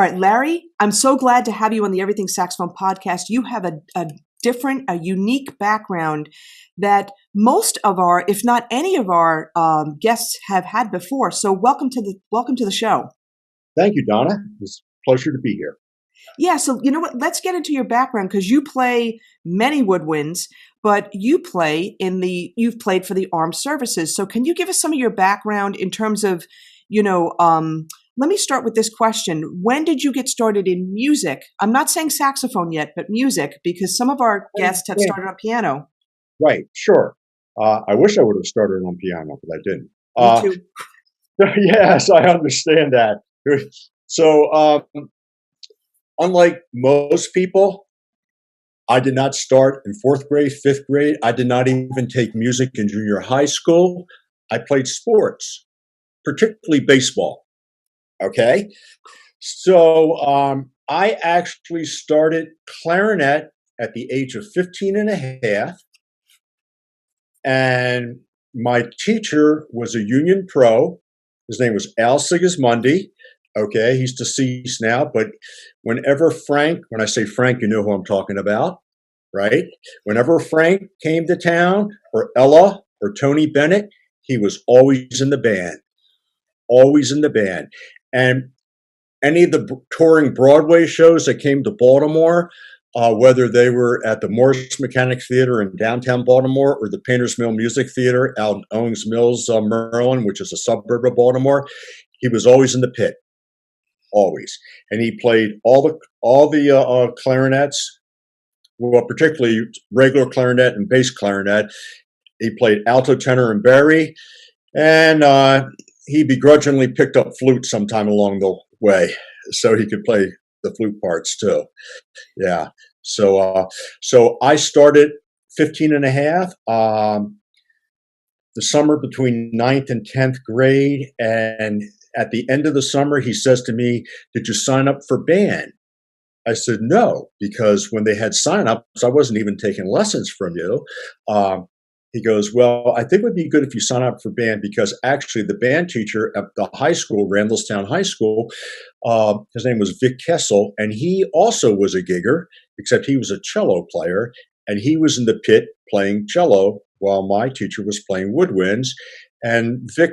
All right, Larry, I'm so glad to have you on the Everything Saxophone podcast. You have a different, a unique background that most of our, if not any of our guests have had before. So welcome to the show. Thank you, Donna. It's a pleasure to be here. Yeah, so you know what? Let's get into your background because you play many woodwinds, but you've played for the armed services. So can you give us some of your background in terms of, let me start with this question. When did you get started in music? I'm not saying saxophone yet, but music, because some of our guests have started on piano. Right, sure. I wish I would have started on piano, but I didn't. Me too. Yes, I understand that. So, unlike most people, I did not start in 4th grade, 5th grade. I did not even take music in junior high school. I played sports, particularly baseball. Okay. So I actually started clarinet at the age of 15 and a half. And my teacher was a union pro. His name was Al Sigismondi. Okay. He's deceased now. But whenever Frank, when I say Frank, you know who I'm talking about, right? Whenever Frank came to town, or Ella or Tony Bennett, he was always in the band. Always in the band. And any of the touring Broadway shows that came to Baltimore, whether they were at the Morris Mechanic Theater in downtown Baltimore or the Painters Mill Music Theater out in Owings Mills, Maryland, which is a suburb of Baltimore, he was always in the pit, always. And he played all the clarinets, well, particularly regular clarinet and bass clarinet. He played alto, tenor, and bari, and he begrudgingly picked up flute sometime along the way so he could play the flute parts too. Yeah. So I started 15 and a half, the summer between 9th and 10th grade. And at the end of the summer, he says to me, "Did you sign up for band?" I said, "No," because when they had sign-ups, I wasn't even taking lessons from you. He goes, "Well, I think it would be good if you sign up for band because actually the band teacher at the high school, Randallstown High School, his name was Vic Kessel, and he also was a gigger, except he was a cello player, and he was in the pit playing cello while my teacher was playing woodwinds. And Vic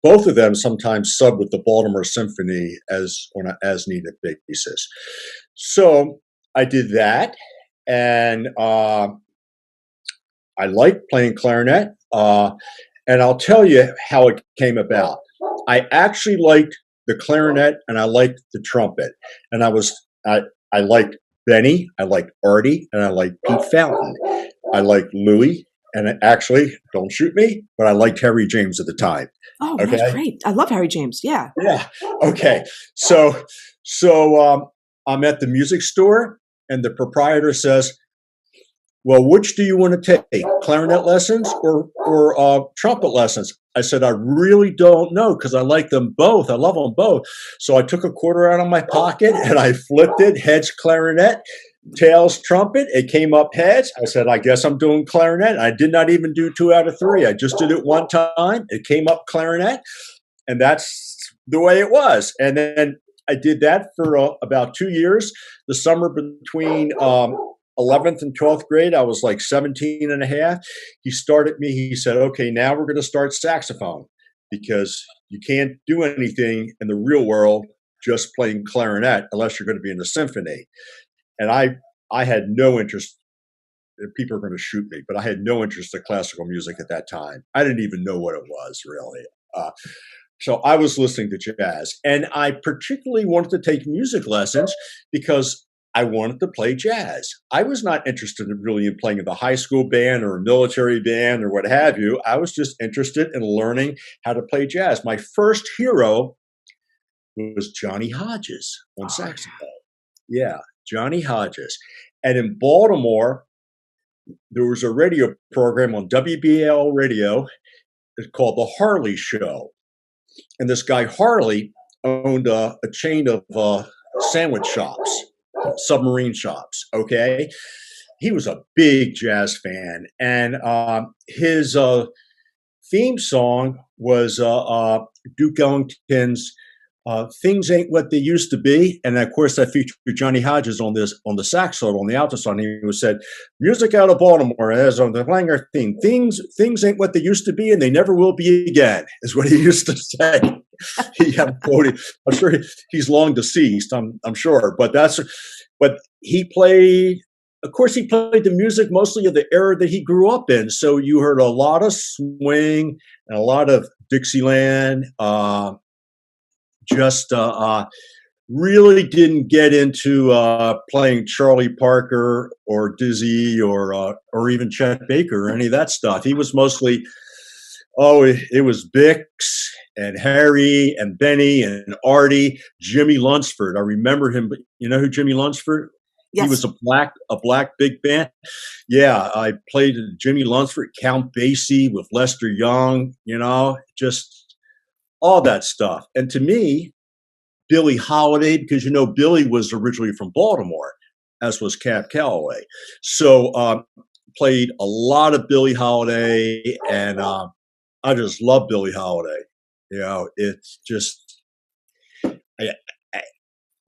both of them sometimes sub with the Baltimore Symphony on an as-needed basis." So I did that, and I liked playing clarinet, and I'll tell you how it came about. I actually liked the clarinet, and I liked the trumpet, and I liked Benny, I liked Artie, and I liked Pete Fountain. I liked Louis, and actually, don't shoot me, but I liked Harry James at the time. Oh, okay? That's great! I love Harry James. Yeah. Yeah. Okay. So I'm at the music store, and the proprietor says, "Well, which do you want to take, clarinet lessons or trumpet lessons?" I said, "I really don't know because I like them both. I love them both." So I took a quarter out of my pocket and I flipped it, heads clarinet, tails trumpet. It came up heads. I said, "I guess I'm doing clarinet." I did not even do 2 out of 3. I just did it one time. It came up clarinet, and that's the way it was. And then I did that for about 2 years. The summer between 11th and 12th grade, I was like 17 and a half. He said, "Okay, now we're going to start saxophone because you can't do anything in the real world just playing clarinet unless you're going to be in the symphony." And I had no interest. People are going to shoot me, but I had no interest in classical music at that time. I didn't even know what it was really. So I was listening to jazz, and I particularly wanted to take music lessons because I wanted to play jazz. I was not interested in playing in the high school band or a military band or what have you. I was just interested in learning how to play jazz. My first hero was Johnny Hodges on saxophone. Yeah, Johnny Hodges. And in Baltimore, there was a radio program on WBAL radio. It's called The Harley Show. And this guy Harley owned a chain of sandwich shops, submarine shops, okay? He was a big jazz fan. And his theme song was Duke Ellington's Things Ain't What They Used to Be. And of course, I featured Johnny Hodges on the sax solo, on the alto side. He was said, music out of Baltimore, as on the Langer theme. Things ain't what they used to be, and they never will be again, is what he used to say. I'm sure he's long deceased, I'm sure. But he played, of course, he played the music mostly of the era that he grew up in. So you heard a lot of swing and a lot of Dixieland, really didn't get into playing Charlie Parker or Dizzy or even Chet Baker or any of that stuff. He was mostly, it was Bix and Harry and Benny and Artie, Jimmy Lunsford. I remember him. You know who Jimmy Lunsford? Yes. He was a black big band. Yeah, I played Jimmy Lunsford, Count Basie with Lester Young. Just all that stuff. And to me, Billie Holiday, because Billie was originally from Baltimore, as was Cab Calloway. So played a lot of Billie Holiday, and I just love Billie Holiday. It's just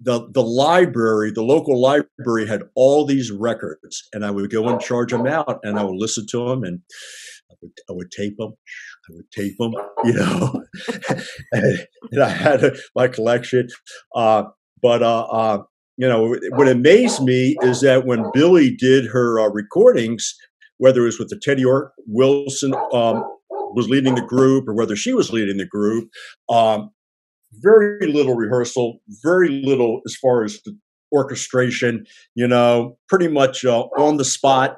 the library, the local library had all these records, and I would go and charge them out, and I would listen to them, and I would tape them. And I had my collection. But what amazed me is that when Billie did her recordings, whether it was with the Teddy Wilson was leading the group or whether she was leading the group, very little rehearsal, very little as far as the orchestration, pretty much on the spot,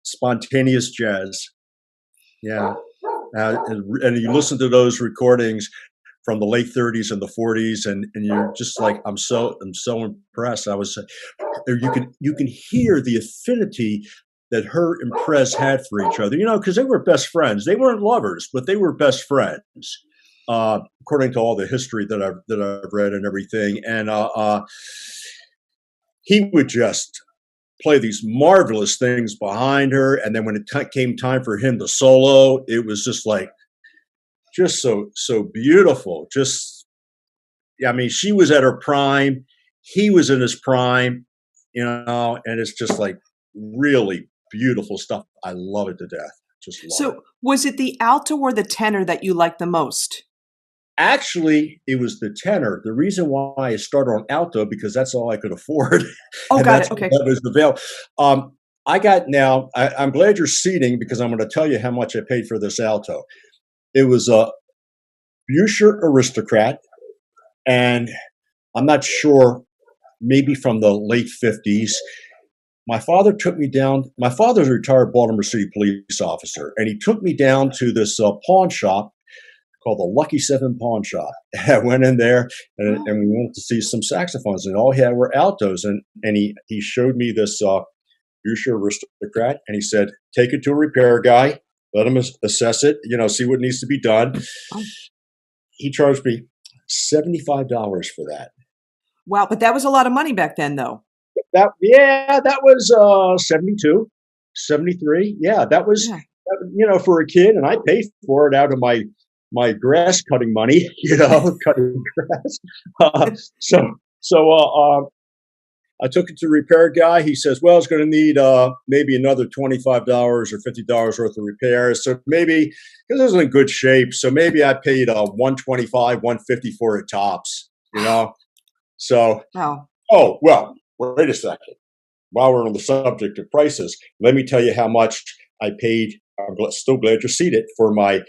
spontaneous jazz. Yeah. And you listen to those recordings from the late 30s and the 40s, and you're just like, I'm so impressed. You can hear the affinity that her and Prez had for each other, because they were best friends. They weren't lovers, but they were best friends, according to all the history that I've read and everything. And he would just play these marvelous things behind her, and then when it came time for him to solo, it was just so beautiful. She was at her prime, he was in his prime, and it's just like really beautiful stuff. I love it to death. Just love it. Was it the alto or the tenor that you liked the most? Actually, it was the tenor. The reason why I started on alto, because that's all I could afford. Oh, got it. Okay. That was available. I'm glad you're seating, because I'm going to tell you how much I paid for this alto. It was a Buescher Aristocrat, and I'm not sure, maybe from the late 50s. My father took me down. My father's a retired Baltimore City police officer, and he took me down to this pawn shop called the Lucky Seven Pawn Shop. I went in there and we went to see some saxophones, and all he had were altos. And he showed me this Buescher Aristocrat, and he said, take it to a repair guy, let him assess it, see what needs to be done. He charged me $75 for that. Wow, but that was a lot of money back then, though. That was 72, 73. Yeah, that was, for a kid, and I paid for it out of my grass cutting money, cutting grass. I took it to the repair guy. He says, well, it's going to need maybe another $25 or $50 worth of repairs. So maybe, because it was in good shape, so maybe I paid $125, $150 for it tops, So, wow. Oh, well, wait a second. While we're on the subject of prices, let me tell you how much I paid. I'm still glad you're seated for my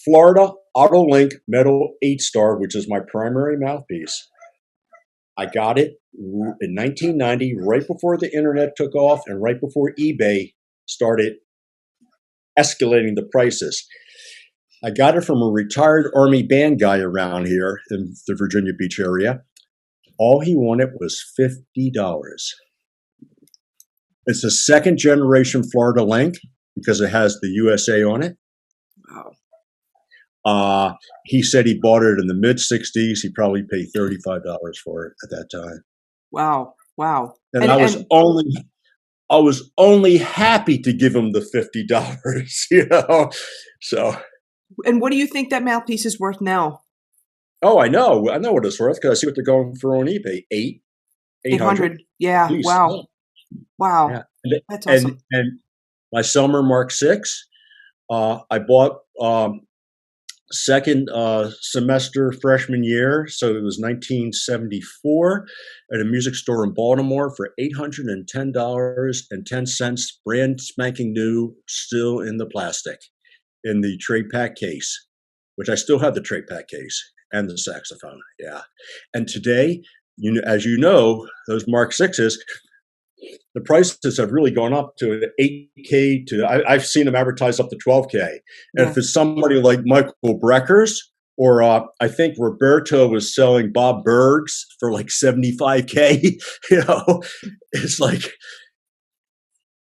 Florida Autolink Metal 8-Star, which is my primary mouthpiece. I got it in 1990, right before the internet took off and right before eBay started escalating the prices. I got it from a retired Army band guy around here in the Virginia Beach area. All he wanted was $50. It's a second generation Florida Link because it has the USA on it. Wow. He said he bought it in the mid 60s. He probably paid $35 for it at that time. Wow. Wow. And I was only happy to give him the $50, So And what do you think that mouthpiece is worth now? Oh, I know what it's worth because I see what they're going for on eBay. 800 800. at Yeah. least. Wow. Yeah, yeah. Wow. And That's and, awesome. and my Selmer Mark Six. I bought second semester freshman year, so it was 1974, at a music store in Baltimore for $810.10, brand spanking new, still in the plastic, in the trade pack case, which I still have the trade pack case and the saxophone. Yeah, and today, as you know, those Mark Sixes, the prices have really gone up to 8K to I've seen them advertised up to 12K. And Yeah. if it's somebody like Michael Breckers, or I think Roberto was selling Bob Berg's for like 75K, it's like,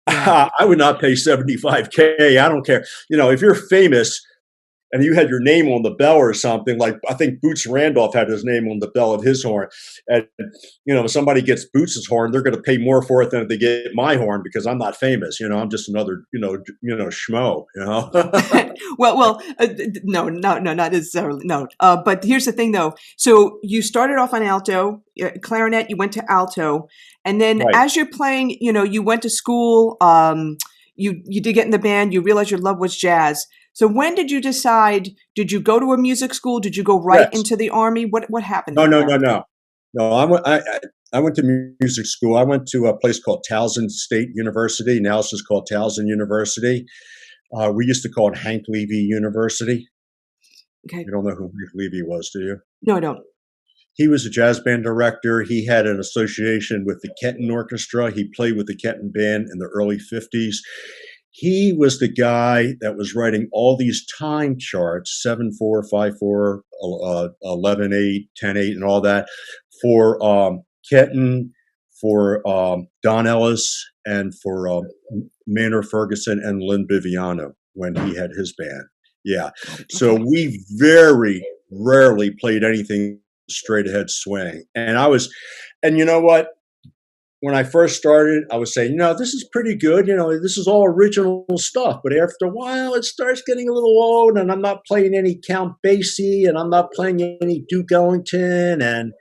Yeah. I would not pay 75K. I don't care. If you're famous and you had your name on the bell or something, like I think Boots Randolph had his name on the bell of his horn. And, if somebody gets Boots's horn, they're going to pay more for it than if they get my horn because I'm not famous. I'm just another, schmo, No, no, no, not necessarily. No. But here's the thing though. So you started off on alto, clarinet, you went to alto, and then Right. as you're playing, you went to school, you did get in the band, you realized your love was jazz. So when did you decide, did you go to a music school? Did you go right Yes. into the Army? What happened No, from no, there? no, no. No, I went to music school. I went to a place called Towson State University. Now it's just called Towson University. We used to call it Hank Levy University. Okay. You don't know who Hank Levy was, do you? No, I don't. He was a jazz band director. He had an association with the Kenton Orchestra. He played with the Kenton Band in the early 50s. He was the guy that was writing all these time charts, 7/4, 5/4, 11/8, 10/8, and all that for Kenton, for Don Ellis, and for Maynard Ferguson and Lynn Viviano when he had his band. Yeah. So Okay. we very rarely played anything straight ahead swing. And you know what? When I first started, I was saying, this is pretty good. This is all original stuff. But after a while, it starts getting a little old, and I'm not playing any Count Basie, and I'm not playing any Duke Ellington. And,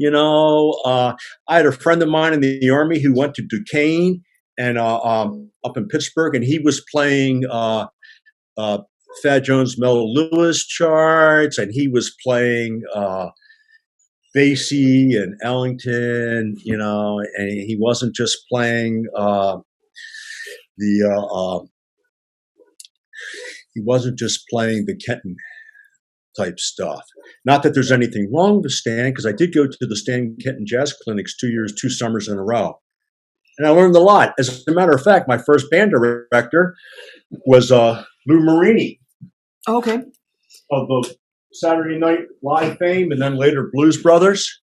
I had a friend of mine in the Army who went to Duquesne and up in Pittsburgh, and he was playing Fat Jones, Mel Lewis charts, and he was playing Basie and Ellington, and he wasn't just playing the Kenton type stuff. Not that there's anything wrong with Stan, because I did go to the Stan Kenton Jazz Clinics 2 summers in a row, and I learned a lot. As a matter of fact, my first band director was Lou Marini Okay. of the Saturday Night Live fame, and then later Blues Brothers.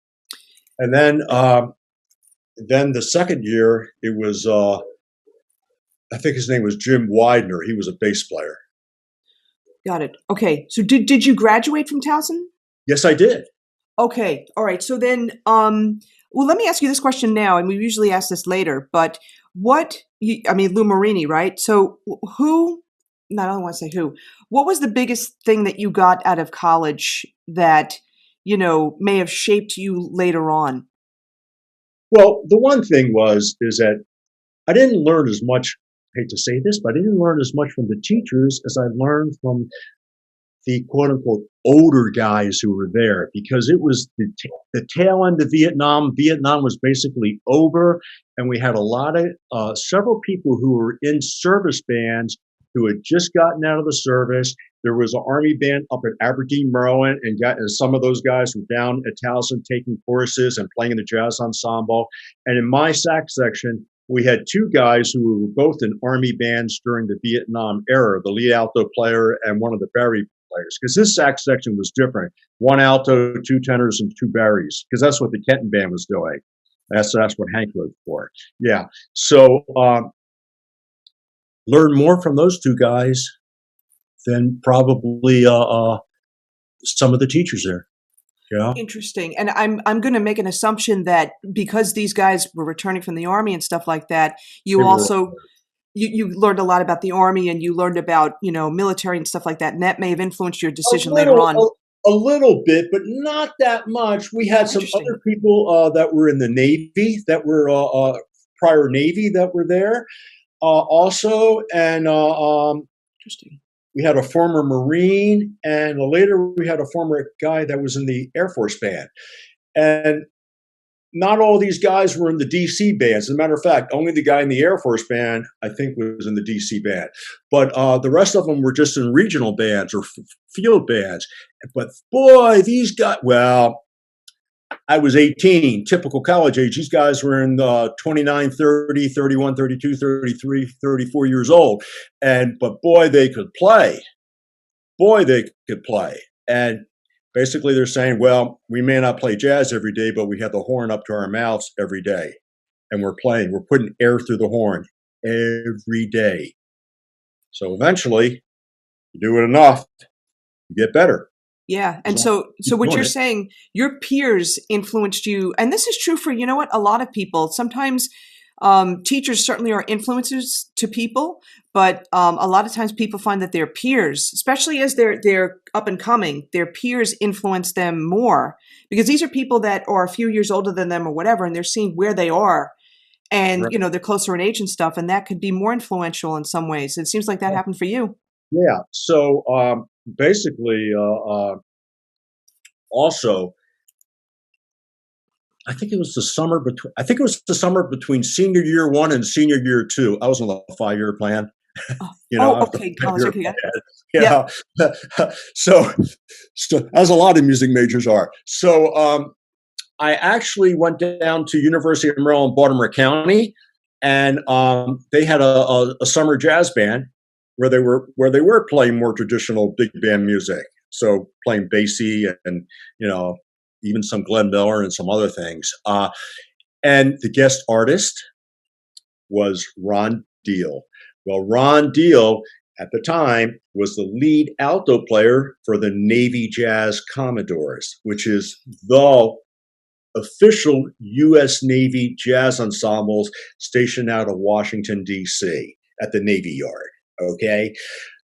And then the second year, it was, I think his name was Jim Widener. He was a bass player. Got it. Okay. So did you graduate from Towson? Yes, I did. Okay. All right. So then, well, let me ask you this question now, and we usually ask this later, but Lou Marini, right? So I don't want to say who, what was the biggest thing that you got out of college that, may have shaped you later on? Well, the one thing is that I didn't learn as much, I hate to say this, but I didn't learn as much from the teachers as I learned from the quote unquote older guys who were there, because it was the tail end of Vietnam. Vietnam was basically over, and we had a lot of several people who were in service bands who had just gotten out of the service. There was an Army band up at Aberdeen, Maryland, and some of those guys were down at Towson taking courses and playing in the jazz ensemble. And in my sax section, we had two guys who were both in Army bands during the Vietnam era, the lead alto player and one of the bari players, because his sax section was different. One alto, two tenors, and two baris, because that's what the Kenton band was doing. That's what Hank was for. Yeah. So learn more from those two guys than probably some of the teachers there. Yeah. Interesting. And I'm going to make an assumption that because these guys were returning from the Army and stuff like that, you They were- also you learned a lot about the Army, and you learned about, military and stuff like that. And that may have influenced your A decision later little, on. a little bit, but not that much. We had some Interesting. other people that were in the Navy, that were prior Navy, that were there also, and Interesting. we had a former Marine, and later we had a former guy that was in the Air Force band. And not all these guys were in the DC bands. As a matter of fact, only the guy in the Air Force band, I think, was in the DC band. But the rest of them were just in regional bands or field bands. But boy, these guys, well, I was 18, typical college age. These guys were in 29, 30, 31, 32, 33, 34 years old. But boy, they could play. Boy, they could play. And basically, they're saying, well, we may not play jazz every day, but we have the horn up to our mouths every day. And we're putting air through the horn every day. So eventually, you do it enough, you get better. Yeah. And so what you're saying, your peers influenced you. And this is true for, a lot of people. Sometimes teachers certainly are influencers to people, but a lot of times people find that their peers, especially as they're up and coming, their peers influence them more, because these are people that are a few years older than them or whatever, and they're seeing where they are, and Right. they're closer in age and stuff, and that could be more influential in some ways. It seems like that happened for you. Yeah. So basically, also, I think it was the summer between. I think it was the summer between senior year 1 and senior year 2. I was on the 5-year plan. Oh, I was the okay, college. 5-year Okay, yeah. plan. Yeah. so, as a lot of music majors are. So, I actually went down to University of Maryland, Baltimore County, and they had a summer jazz band where they were playing more traditional big band music. So playing Basie and even some Glenn Miller and some other things. And the guest artist was Ron Deal. Well, Ron Deal at the time was the lead alto player for the Navy Jazz Commodores, which is the official U.S. Navy jazz ensembles stationed out of Washington, D.C. at the Navy Yard. Okay.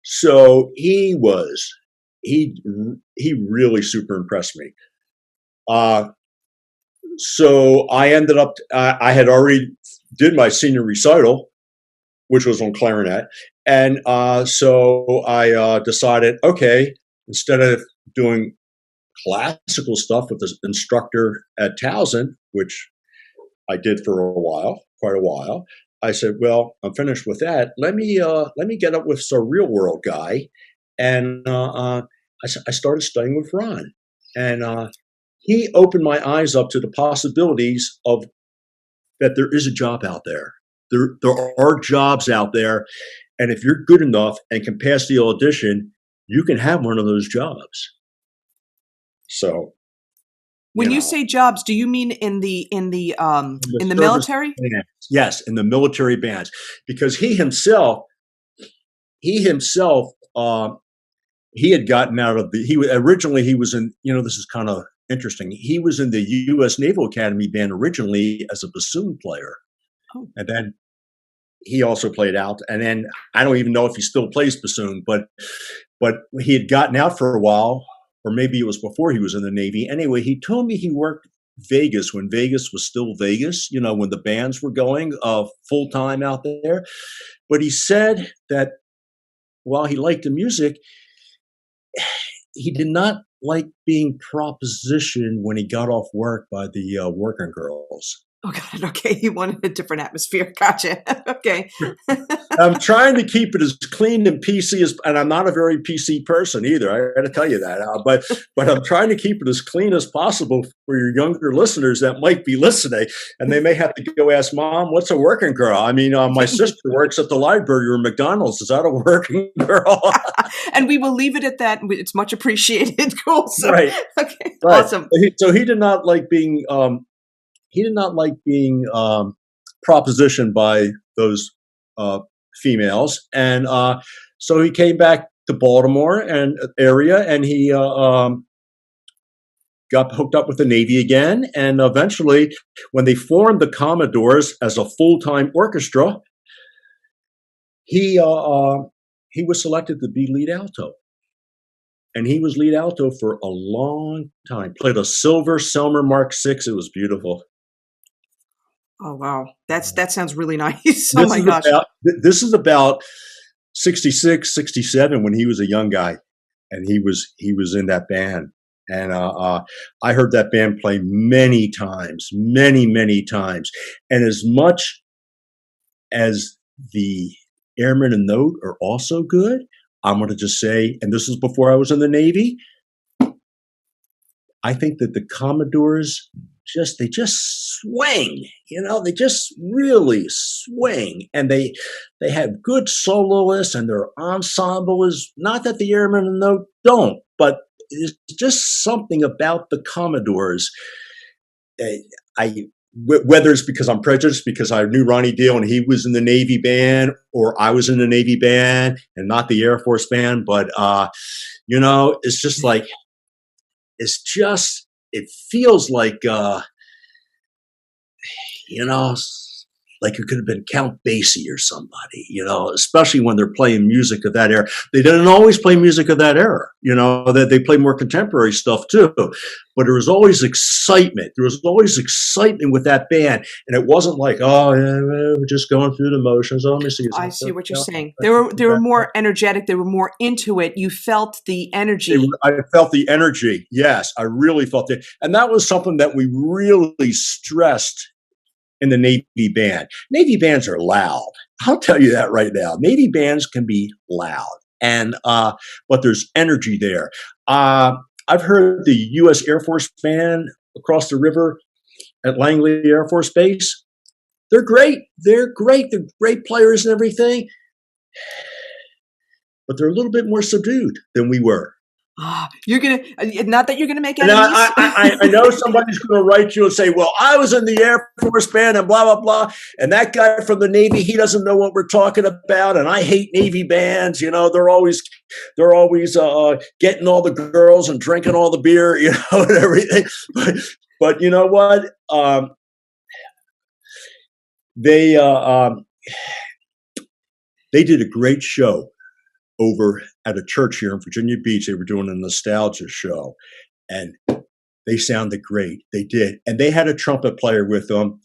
So he really super impressed me. So I ended up, I had already did my senior recital, which was on clarinet. And so I decided, okay, instead of doing classical stuff with the instructor at Towson, which I did for quite a while, I said, well, I'm finished with that. Let me get up with some real world guy. And I started studying with Ron. And he opened my eyes up to the possibilities of that there is a job out there. There are jobs out there. And if you're good enough and can pass the audition, you can have one of those jobs. So when you say jobs, do you mean in the military? Bands. Yes, in the military bands, because he himself he had gotten out of originally he was in, this is kind of interesting. He was in the U.S. Naval Academy band originally as a bassoon player. Oh. And then he also played out. And then I don't even know if he still plays bassoon, but he had gotten out for a while, or maybe it was before he was in the Navy. Anyway, he told me he worked Vegas when Vegas was still Vegas, when the bands were going full time out there. But he said that while he liked the music, he did not like being propositioned when he got off work by the working girls. Oh, God. Okay. He wanted a different atmosphere. Gotcha. Okay. I'm trying to keep it as clean and PC and I'm not a very PC person either. I got to tell you that. But I'm trying to keep it as clean as possible for your younger listeners that might be listening. And they may have to go ask, Mom, what's a working girl? I mean, my sister works at the library or McDonald's. Is that a working girl? And we will leave it at that. It's much appreciated. Cool. So, right. Okay. Right. Awesome. So he did not like being propositioned by those females, and so he came back to Baltimore and area, and he got hooked up with the Navy again, and eventually, when they formed the Commodores as a full-time orchestra, he was selected to be lead alto. And he was lead alto for a long time. Played a silver Selmer Mark VI. It was beautiful. Oh wow, that sounds really nice. Oh This my is gosh. about this is about 66, 67 when he was a young guy, and he was in that band. And I heard that band play many times, many times. And as much as the Airman and Note are also good, I'm going to just say, and this is before I was in the Navy, I think that the Commodores they just swing, they just really swing, and they have good soloists, and their ensemble is not that the Airmen and Note don't, but it's just something about the Commodores. Whether it's because I'm prejudiced because I knew Ronnie Deal and he was in the Navy band, or I was in the Navy band and not the Air Force band, but it's just like it feels like like it could have been Count Basie or somebody, especially when they're playing music of that era. They didn't always play music of that era, that they play more contemporary stuff too. But there was always excitement. There was always excitement with that band. And it wasn't like, oh, yeah, we're just going through the motions. Oh, let me see. I see what you're saying. They were more energetic. They were more into it. You felt the energy. I felt the energy. Yes, I really felt it. And that was something that we really stressed in the Navy band. Navy bands are loud. I'll tell you that right now. Navy bands can be loud, and but there's energy there. I've heard the U.S. Air Force band across the river at Langley Air Force Base. They're great. They're great. They're great players and everything, but they're a little bit more subdued than we were. You're not that you're gonna make And enemies. I know somebody's going to write you and say, "Well, I was in the Air Force band and blah blah blah," and that guy from the Navy, he doesn't know what we're talking about. And I hate Navy bands. They're always getting all the girls and drinking all the beer, and everything. But you know what? They did a great show over at a church here in Virginia Beach. They were doing a nostalgia show, and they sounded great. They did. And they had a trumpet player with them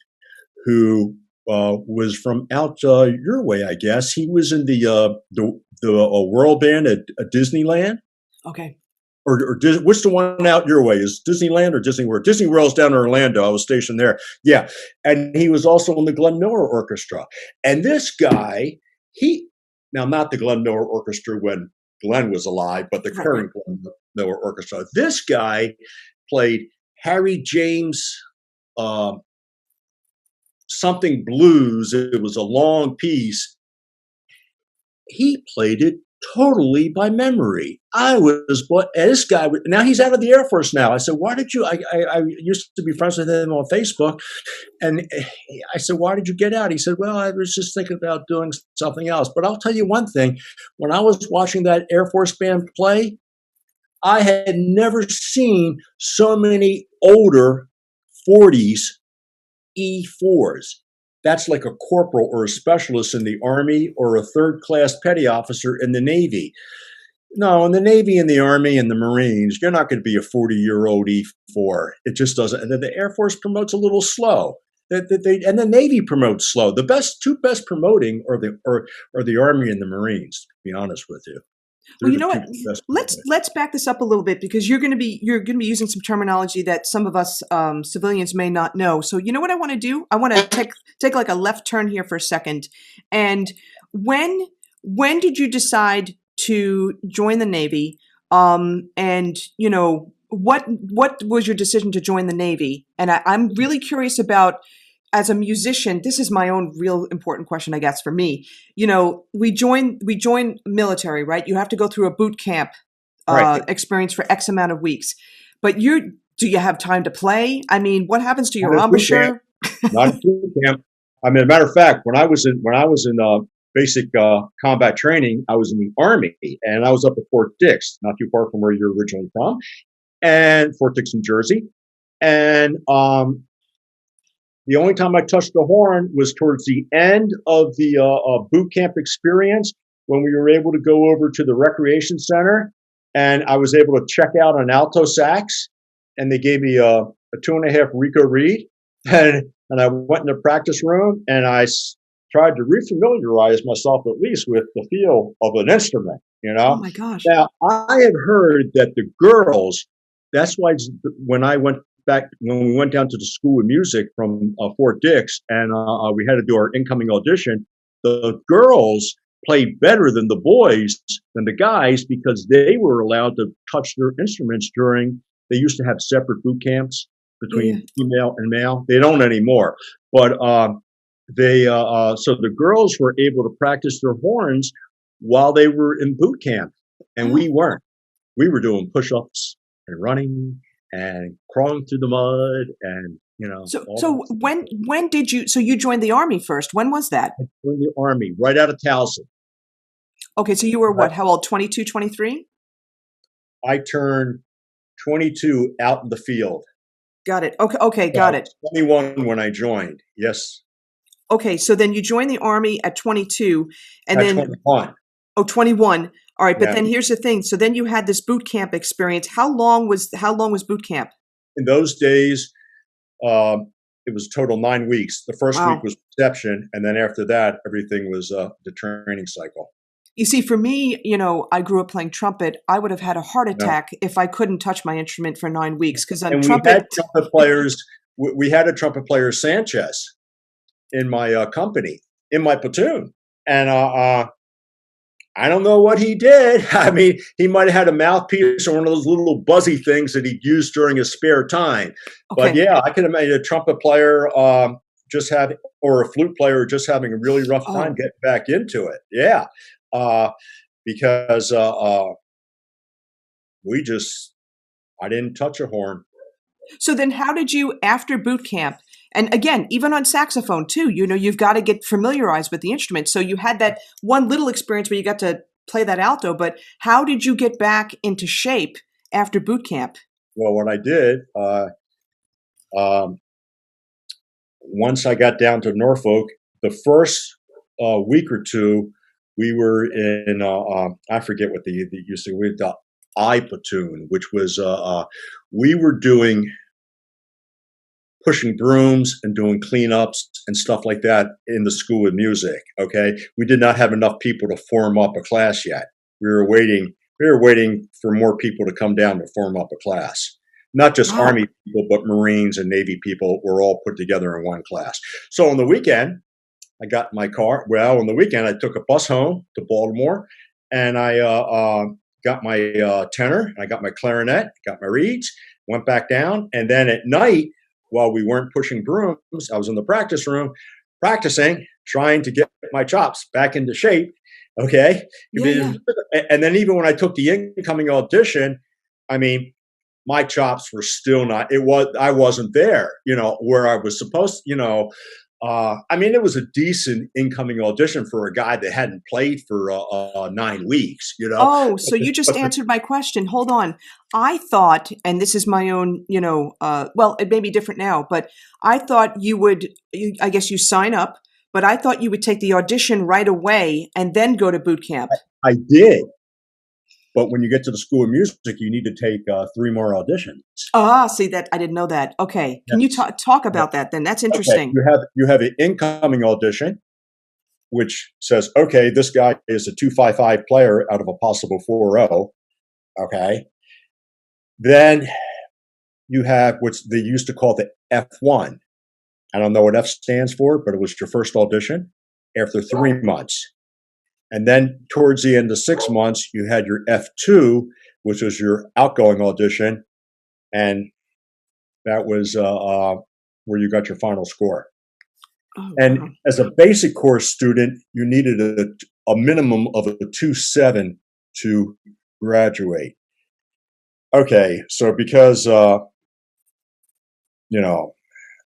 who was from out your way, I guess. He was in the World Band at Disneyland. Okay. Or what's the one out your way? Is Disneyland or Disney World? Disney World's down in Orlando. I was stationed there. Yeah. And he was also in the Glenn Miller Orchestra. And this guy, now, not the Glenn Miller Orchestra when Glenn was alive, but the current Glenn Miller Orchestra. This guy played Harry James something blues. It was a long piece. He played it totally by memory. This guy, now he's out of the Air Force now. I said, why did you, I used to be friends with him on Facebook. And I said, why did you get out? He said, well, I was just thinking about doing something else. But I'll tell you one thing, when I was watching that Air Force band play, I had never seen so many older 40s E4s. That's like a corporal or a specialist in the Army or a third-class petty officer in the Navy. No, in the Navy and the Army and the Marines, you're not going to be a 40-year-old E4. It just doesn't. And then the Air Force promotes a little slow. And the Navy promotes slow. The two best promoting are the Army and the Marines, to be honest with you. Well, you know what? Let's back this up a little bit, because you're going to be using some terminology that some of us civilians may not know. So you know what I want to do? I want to take like a left turn here for a second. And when did you decide to join the Navy? And what was your decision to join the Navy? And I'm really curious about, as a musician, this is my own real important question, I guess, for me. We join military, right? You have to go through a boot camp experience for X amount of weeks. But do you have time to play? I mean, what happens to your embouchure? Not a boot camp. I mean, as a matter of fact, when I was in basic combat training, I was in the Army, and I was up at Fort Dix, not too far from where you're originally from, and Fort Dix, New Jersey. And The only time I touched the horn was towards the end of the boot camp experience when we were able to go over to the recreation center, and I was able to check out an alto sax, and they gave me a 2.5 Rico reed, and I went in the practice room and tried to refamiliarize myself at least with the feel of an instrument. Oh my gosh. Now I had heard that the girls. That's why when I went back when we went down to the School of Music from Fort Dix, and we had to do our incoming audition. The girls played better than the boys, than the guys, because they were allowed to touch their instruments during. They used to have separate boot camps between female and male. They don't anymore, but they so the girls were able to practice their horns while they were in boot camp, and we weren't. We were doing push-ups and running and crawling through the mud, and So when did you? So you joined the Army first. When was that? I joined the Army right out of Towson. Okay, so you were what? How old? 22, 23? I turned 22 out in the field. Got it. Okay, got it. 21 when I joined. Yes. Okay, so then you joined the Army at 22, and At then 21. 21. All right, but Yeah. then here's the thing. So then you had this boot camp experience. How long was boot camp? In those days, it was total 9 weeks. The first Wow. week was reception, and then after that, everything was the training cycle. You see, for me, I grew up playing trumpet. I would have had a heart Yeah. attack if I couldn't touch my instrument for 9 weeks because on And trumpet. we had trumpet players. We had a trumpet player, Sanchez, in my company, in my platoon, and I don't know what he did. I mean, he might have had a mouthpiece or one of those little buzzy things that he'd use during his spare time. But Okay. yeah, I can imagine a trumpet player or a flute player just having a really rough time getting back into it. Yeah, because I didn't touch a horn. So then how did you, after boot camp, and again, even on saxophone too, you've got to get familiarized with the instrument. So you had that one little experience where you got to play that alto, but how did you get back into shape after boot camp? Well, what I did, once I got down to Norfolk, the first week or two, we were in, I forget what they used to, we had the I platoon, which was, we were pushing brooms and doing cleanups and stuff like that in the School of Music. Okay. We did not have enough people to form up a class yet. We were waiting for more people to come down to form up a class. Not just Army people, but Marines and Navy people were all put together in one class. So on the weekend, I got in my car. Well, on the weekend, I took a bus home to Baltimore, and I got my tenor, I got my clarinet, got my reeds, went back down, and then at night, while we weren't pushing brooms, I was in the practice room practicing, trying to get my chops back into shape. Okay. Yeah. And then even when I took the incoming audition, I mean, my chops were still not, I wasn't there, where I was supposed to, I mean, it was a decent incoming audition for a guy that hadn't played for 9 weeks, Oh, so you just answered my question. Hold on. I thought, and this is my own, well, it may be different now, but I thought I guess you sign up, but I thought you would take the audition right away and then go to boot camp. I did. But when you get to the School of Music, you need to take 3 more auditions. See that I didn't know that. Okay, can you talk about that then? That's interesting. Okay. You have an incoming audition, which says, okay, this guy is a 255 player out of a possible 4.0. Okay, then you have what they used to call the F1. I don't know what F stands for, but it was your first audition after 3 months. And then towards the end of 6 months, you had your F2, which was your outgoing audition. And that was where you got your final score. And as a basic course student, you needed a minimum of a 2.7 to graduate. Okay, so because,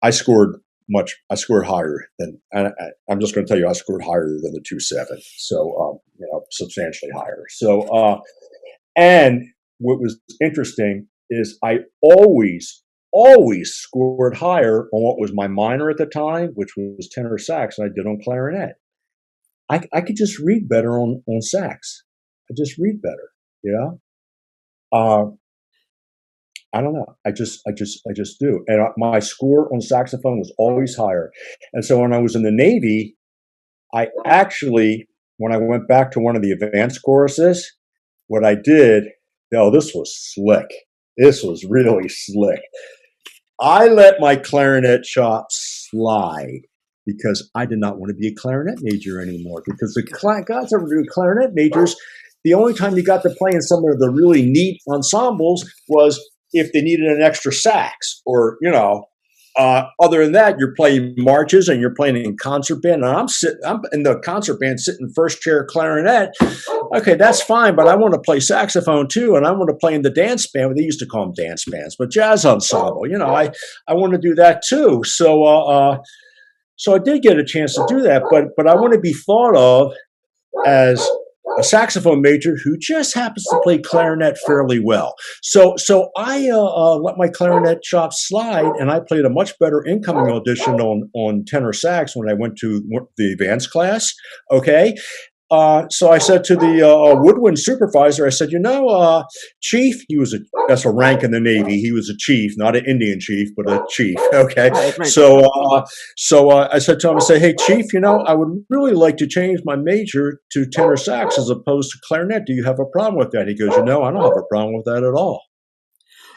I scored higher than, I'm just going to tell you, I scored higher than the 2.7. So, substantially higher. So, and what was interesting is I always always scored higher on what was my minor at the time, which was tenor sax, than I did on clarinet. I could just read better on sax. I just read better, you know? I don't know. I just do. And my score on saxophone was always higher. And so when I was in the Navy, I actually, when I went back to one of the advanced courses, what I did, this was slick. This was really slick. I let my clarinet chops slide because I did not want to be a clarinet major anymore. Because the guys that were doing clarinet majors, the only time you got to play in some of the really neat ensembles was if they needed an extra sax, or other than that, you're playing marches and you're playing in concert band. And I'm in the concert band, sitting first chair clarinet. Okay, that's fine, but I want to play saxophone too, and I want to play in the dance band. They used to call them dance bands, but jazz ensemble. I want to do that too. So I did get a chance to do that, but I want to be thought of as a saxophone major who just happens to play clarinet fairly well. So I let my clarinet chops slide, and I played a much better incoming audition on tenor sax when I went to the advanced class. Okay. So I said to the woodwind supervisor, I said, chief, that's a rank in the Navy. He was a chief, not an Indian chief, but a chief. Okay. Right. So I said to him, hey, chief, I would really like to change my major to tenor sax as opposed to clarinet. Do you have a problem with that? He goes, I don't have a problem with that at all.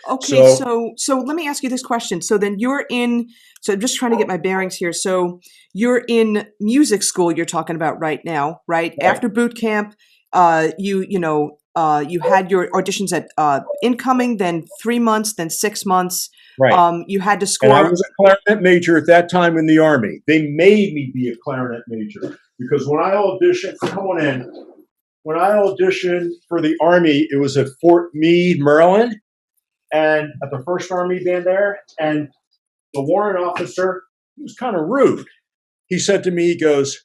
Okay, so let me ask you this question. So then so I'm just trying to get my bearings here. So you're in music school, you're talking about right now, right? After boot camp, you had your auditions at incoming, then 3 months, then 6 months. Right. You had to score. And I was a clarinet major at that time in the Army. They made me be a clarinet major because when I auditioned, when I auditioned for the Army, it was at Fort Meade, Maryland. And at the First Army Band there, and the warrant officer, he was kind of rude. He said to me, he goes,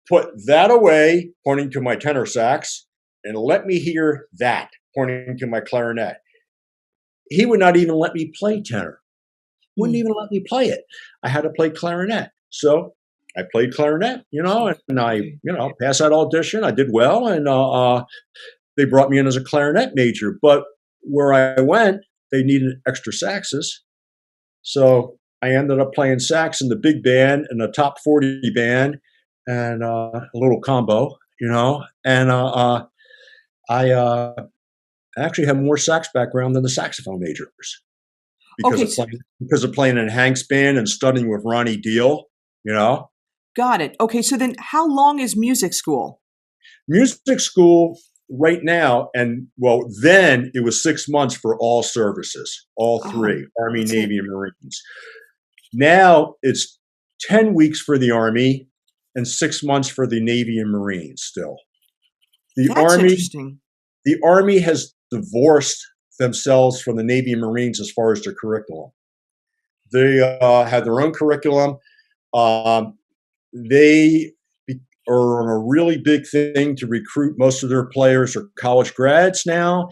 put that away, pointing to my tenor sax, and let me hear that, pointing to my clarinet. He would not even let me play tenor. Wouldn't even let me play it. I had to play clarinet. So I played clarinet, and I, passed that audition. I did well, and they brought me in as a clarinet major. But where I went, they needed extra saxes. So I ended up playing sax in the big band and the top 40 band and a little combo, and I actually have more sax background than the saxophone majors because of playing in Hank's band and studying with Ronnie Deal, Got it. Okay, so then how long is music school? Music school right now, then it was 6 months for all services, all three, Army, Navy, and Marines. Now it's 10 weeks for the Army and 6 months for the Navy and Marines still. That's interesting. The Army has divorced themselves from the Navy and Marines as far as their curriculum. They have their own curriculum. They are on a really big thing to recruit. Most of their players are college grads now.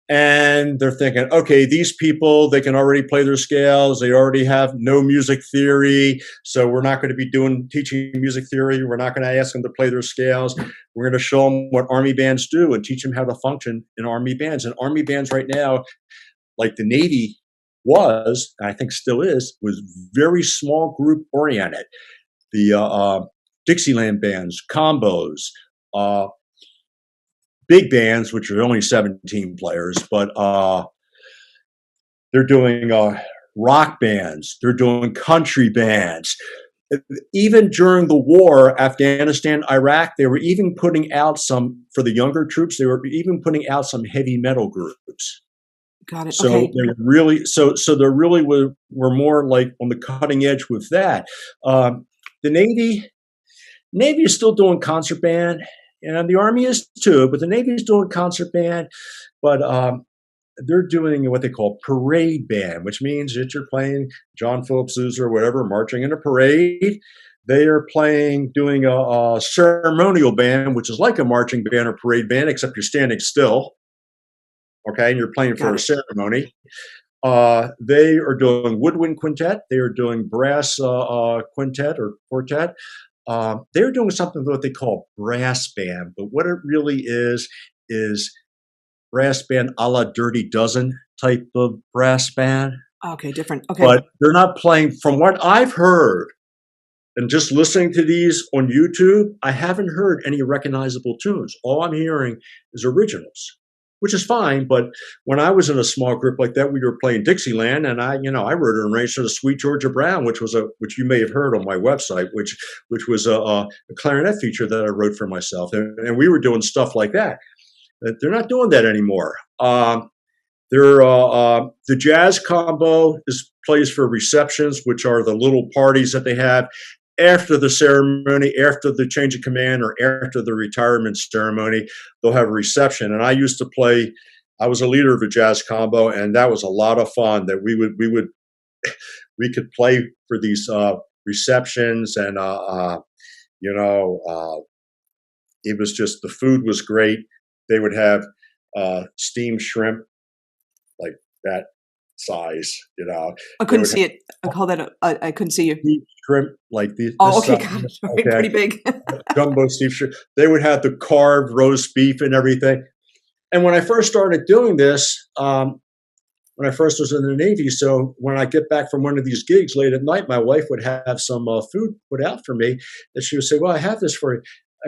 And they're thinking, okay, these people, they can already play their scales. They already have no music theory. So we're not going to be teaching music theory. We're not going to ask them to play their scales. We're going to show them what Army bands do and teach them how to function in Army bands. And Army bands right now, like the Navy was, and I think still is, was very small group oriented. The Dixieland bands, combos, big bands, which are only 17 players, but they're doing rock bands, they're doing country bands. Even during the war, Afghanistan, Iraq, they were even putting out for the younger troops, they were even putting out some heavy metal groups. Got it. So okay. they really, so they really were more like on the cutting edge with that. The Navy is still doing concert band, and the Army is too, but the Navy is doing concert band, but they're doing what they call parade band, which means that you're playing John Philip Sousa or whatever, marching in a parade. They are doing a ceremonial band, which is like a marching band or parade band, except you're standing still. Okay, and you're playing for a ceremony. They are doing woodwind quintet. They are doing brass quintet or quartet. They're doing something what they call brass band, but what it really is brass band a la Dirty Dozen type of brass band. Okay, different. Okay. But they're not playing, from what I've heard, and just listening to these on YouTube, I haven't heard any recognizable tunes. All I'm hearing is originals, which is fine. But when I was in a small group like that, we were playing Dixieland, and I wrote an arrangement of Sweet Georgia Brown, which you may have heard on my website, which was a clarinet feature that I wrote for myself, and we were doing stuff like that. They're not doing that anymore. The jazz combo plays for receptions, which are the little parties that they have after the ceremony, after the change of command, or after the retirement ceremony. They'll have a reception. And I used to play. I was a leader of a jazz combo, and that was a lot of fun. That we could play for these receptions, and it was just, the food was great. They would have steamed shrimp like that size, I couldn't see it. I call that I couldn't see you. Steamed shrimp like these. Oh, okay, got it. Okay. Pretty big. Jumbo steamed shrimp. They would have the carved roast beef and everything. And when I first started doing this, when I first was in the Navy, so when I get back from one of these gigs late at night, my wife would have some food put out for me, and she would say, "Well, I have this for you."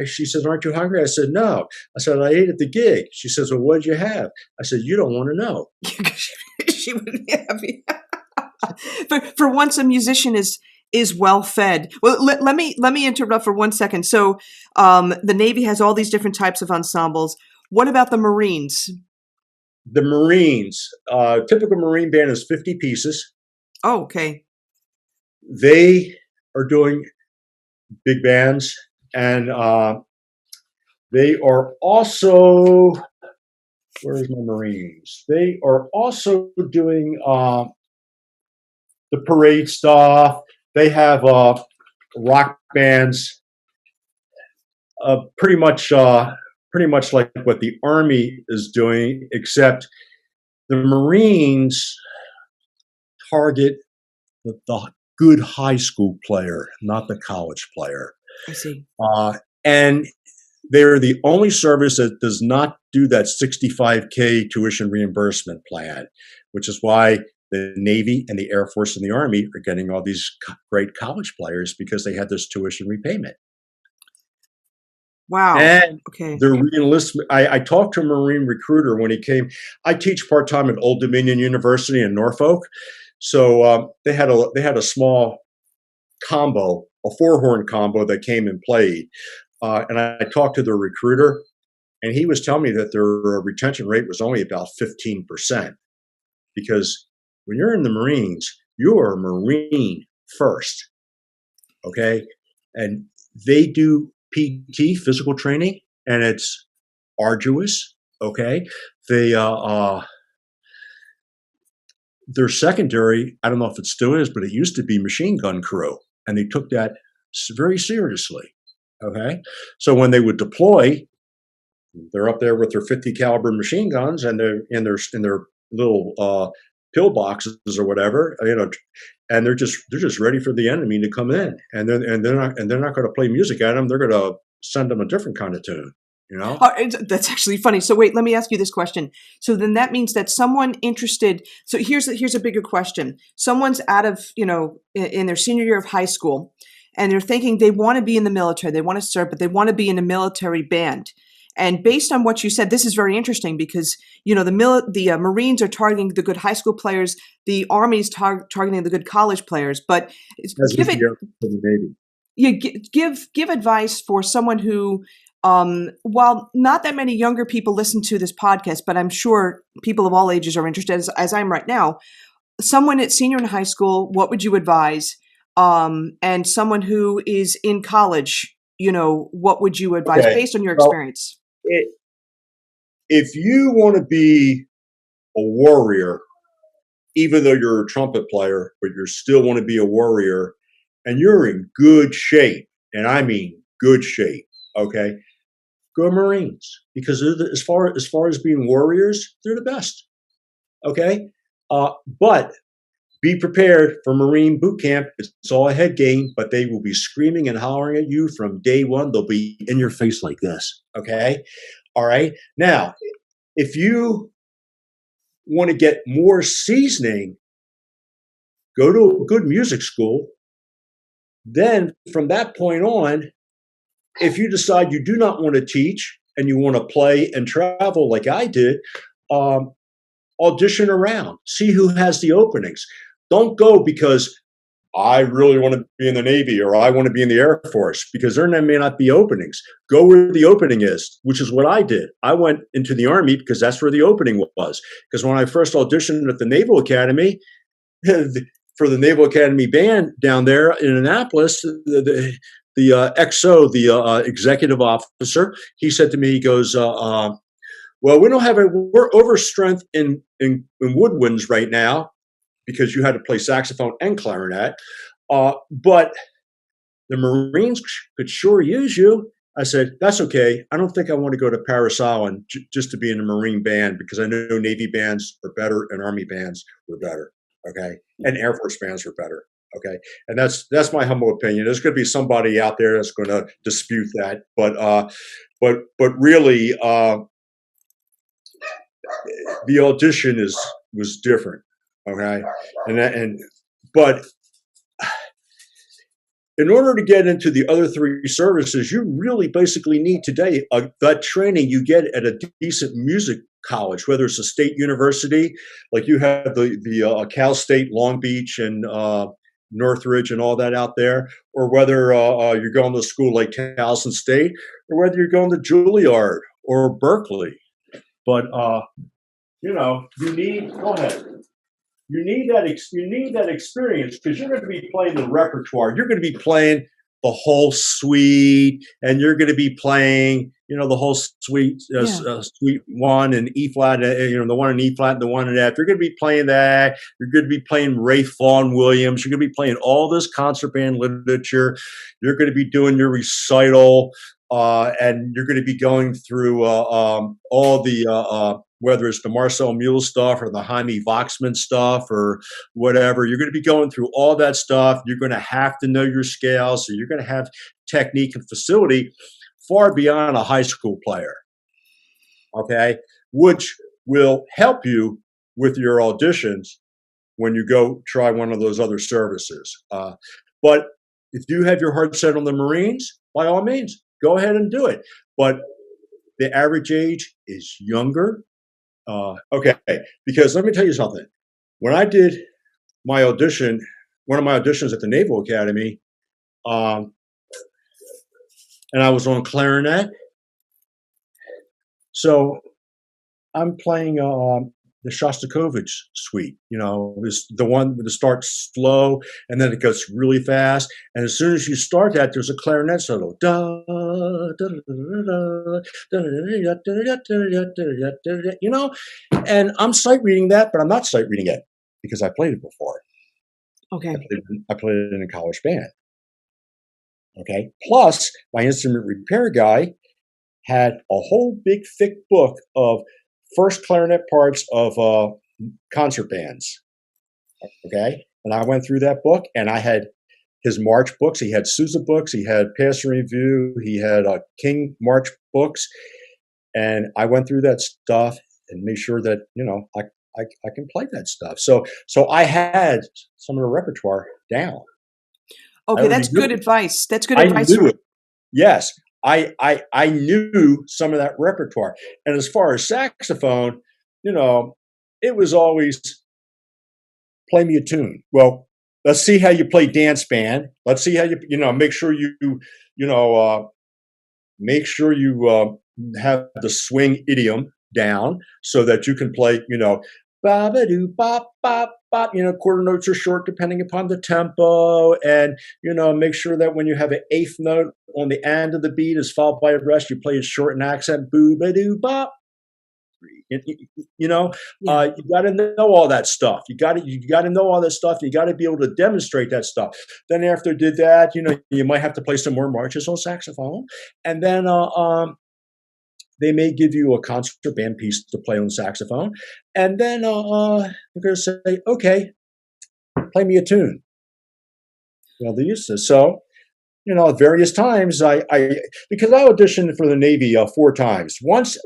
She says, "Aren't you hungry?" I said, "No." I said, "I ate at the gig." She says, "Well, what did you have?" I said, "You don't want to know." She wouldn't be happy. For once, a musician is well fed. Well, let me interrupt for 1 second. So, the Navy has all these different types of ensembles. What about the Marines? The Marines, typical Marine band is 50 pieces. Oh, okay. They are doing big bands, and they are also, where's my Marines? They are also doing the parade stuff. They have rock bands, pretty much like what the Army is doing, except the Marines target the good high school player, not the college player. I see. And they're the only service that does not do that $65K tuition reimbursement plan, which is why the Navy and the Air Force and the Army are getting all these great college players, because they had this tuition repayment. Wow. And okay. the re-enlistment, I talked to a Marine recruiter when he came. I teach part-time at Old Dominion University in Norfolk. So they had a small combo, a four-horn combo that came and played. And I talked to the recruiter, and he was telling me that their retention rate was only about 15%. Because when you're in the Marines, you are a Marine first, okay? And they do PT, physical training, and it's arduous, okay? Their secondary, I don't know if it still is, but it used to be machine gun crew, and they took that very seriously, okay? So when they would deploy, they're up there with their 50 caliber machine guns, and they're in their little pill boxes or whatever, and they're just ready for the enemy to come in, and they're not going to play music at them. They're going to send them a different kind of tune. That's actually funny. So wait, let me ask you this question. So then that means that someone interested. So here's a bigger question. Someone's out of in their senior year of high school, and they're thinking they want to be in the military. They want to serve, but they want to be in a military band. And based on what you said, this is very interesting because the Marines are targeting the good high school players, the Army's targeting the good college players. But give advice for someone who, while not that many younger people listen to this podcast, but I'm sure people of all ages are interested, as I'm right now. Someone at senior in high school, what would you advise? And someone who is in college, what would you advise based on your experience? If you want to be a warrior, even though you're a trumpet player, but you still want to be a warrior, and you're in good shape, and I mean good shape, okay, go Marines, because as far as being warriors, they're the best, okay? But be prepared for Marine boot camp. It's all a head game, but they will be screaming and hollering at you from day one. They'll be in your face like this. Okay. All right. Now, if you want to get more seasoning, go to a good music school. Then from that point on, if you decide you do not want to teach and you want to play and travel like I did, audition around, see who has the openings. Don't go because I really want to be in the Navy or I want to be in the Air Force, because there may not be openings. Go where the opening is, which is what I did. I went into the Army because that's where the opening was. Because when I first auditioned at the Naval Academy, for the Naval Academy band down there in Annapolis, the XO, the executive officer, he said to me, he goes, well, we don't have we're overstrength in woodwinds right now, because you had to play saxophone and clarinet. But the Marines could sure use you. I said, that's okay. I don't think I want to go to Paris Island just to be in a Marine band, because I know Navy bands are better and Army bands were better. Okay. And Air Force bands were better. Okay. And that's my humble opinion. There's going to be somebody out there that's going to dispute that. But really, the audition was different. Okay. But in order to get into the other three services, you really basically need today that training you get at a decent music college, whether it's a state university, like you have the Cal State Long Beach and Northridge and all that out there, or whether you're going to a school like Towson State, or whether you're going to Juilliard or Berkeley. But you need, go ahead. You need that experience, because you're going to be playing the repertoire. You're going to be playing the whole suite, and you're going to be playing, the whole suite, suite one and E flat, the one in E flat and the one in F. You're going to be playing that. You're going to be playing Ray Vaughan Williams. You're going to be playing all this concert band literature. You're going to be doing your recital, and you're going to be going through all the whether it's the Marcel Mule stuff or the Jaime Voxman stuff or whatever. You're going to be going through all that stuff. You're going to have to know your scales. So you're going to have technique and facility far beyond a high school player, okay, which will help you with your auditions when you go try one of those other services. But if you have your heart set on the Marines, by all means, go ahead and do it. But the average age is younger. Okay, because let me tell you something. When I did my audition, one of my auditions at the Naval Academy, and I was on clarinet, so I'm playing the Shostakovich suite. It's the one that starts slow and then it goes really fast. And as soon as you start that, there's a clarinet solo. And I'm sight reading that, but I'm not sight reading it because I played it before. Okay. I played it in a college band. Okay. Plus, my instrument repair guy had a whole big thick book of first clarinet parts of concert bands. Okay. And I went through that book, and I had his March books. He had Sousa books. He had Pass and Review. He had King March books. And I went through that stuff and made sure that, I can play that stuff. So I had some of the repertoire down. Okay. That's good advice. That's good advice. I knew it. Yes. I knew some of that repertoire. And as far as saxophone, it was always play me a tune. Well, let's see how you play dance band. Let's see how make sure have the swing idiom down so that you can play, ba ba doo bop bop bop. Quarter notes are short depending upon the tempo, and make sure that when you have an eighth note on the end of the beat is followed by a rest, you play a short and accent. Boo ba doo bop. You got to know all that stuff. You got to know all that stuff. You got to be able to demonstrate that stuff. Then after did that, you might have to play some more marches on saxophone, and then they may give you a concert band piece to play on saxophone, and then they're going to say, "Okay, play me a tune." They used to. So, at various times, because I auditioned for the Navy 4 times. Once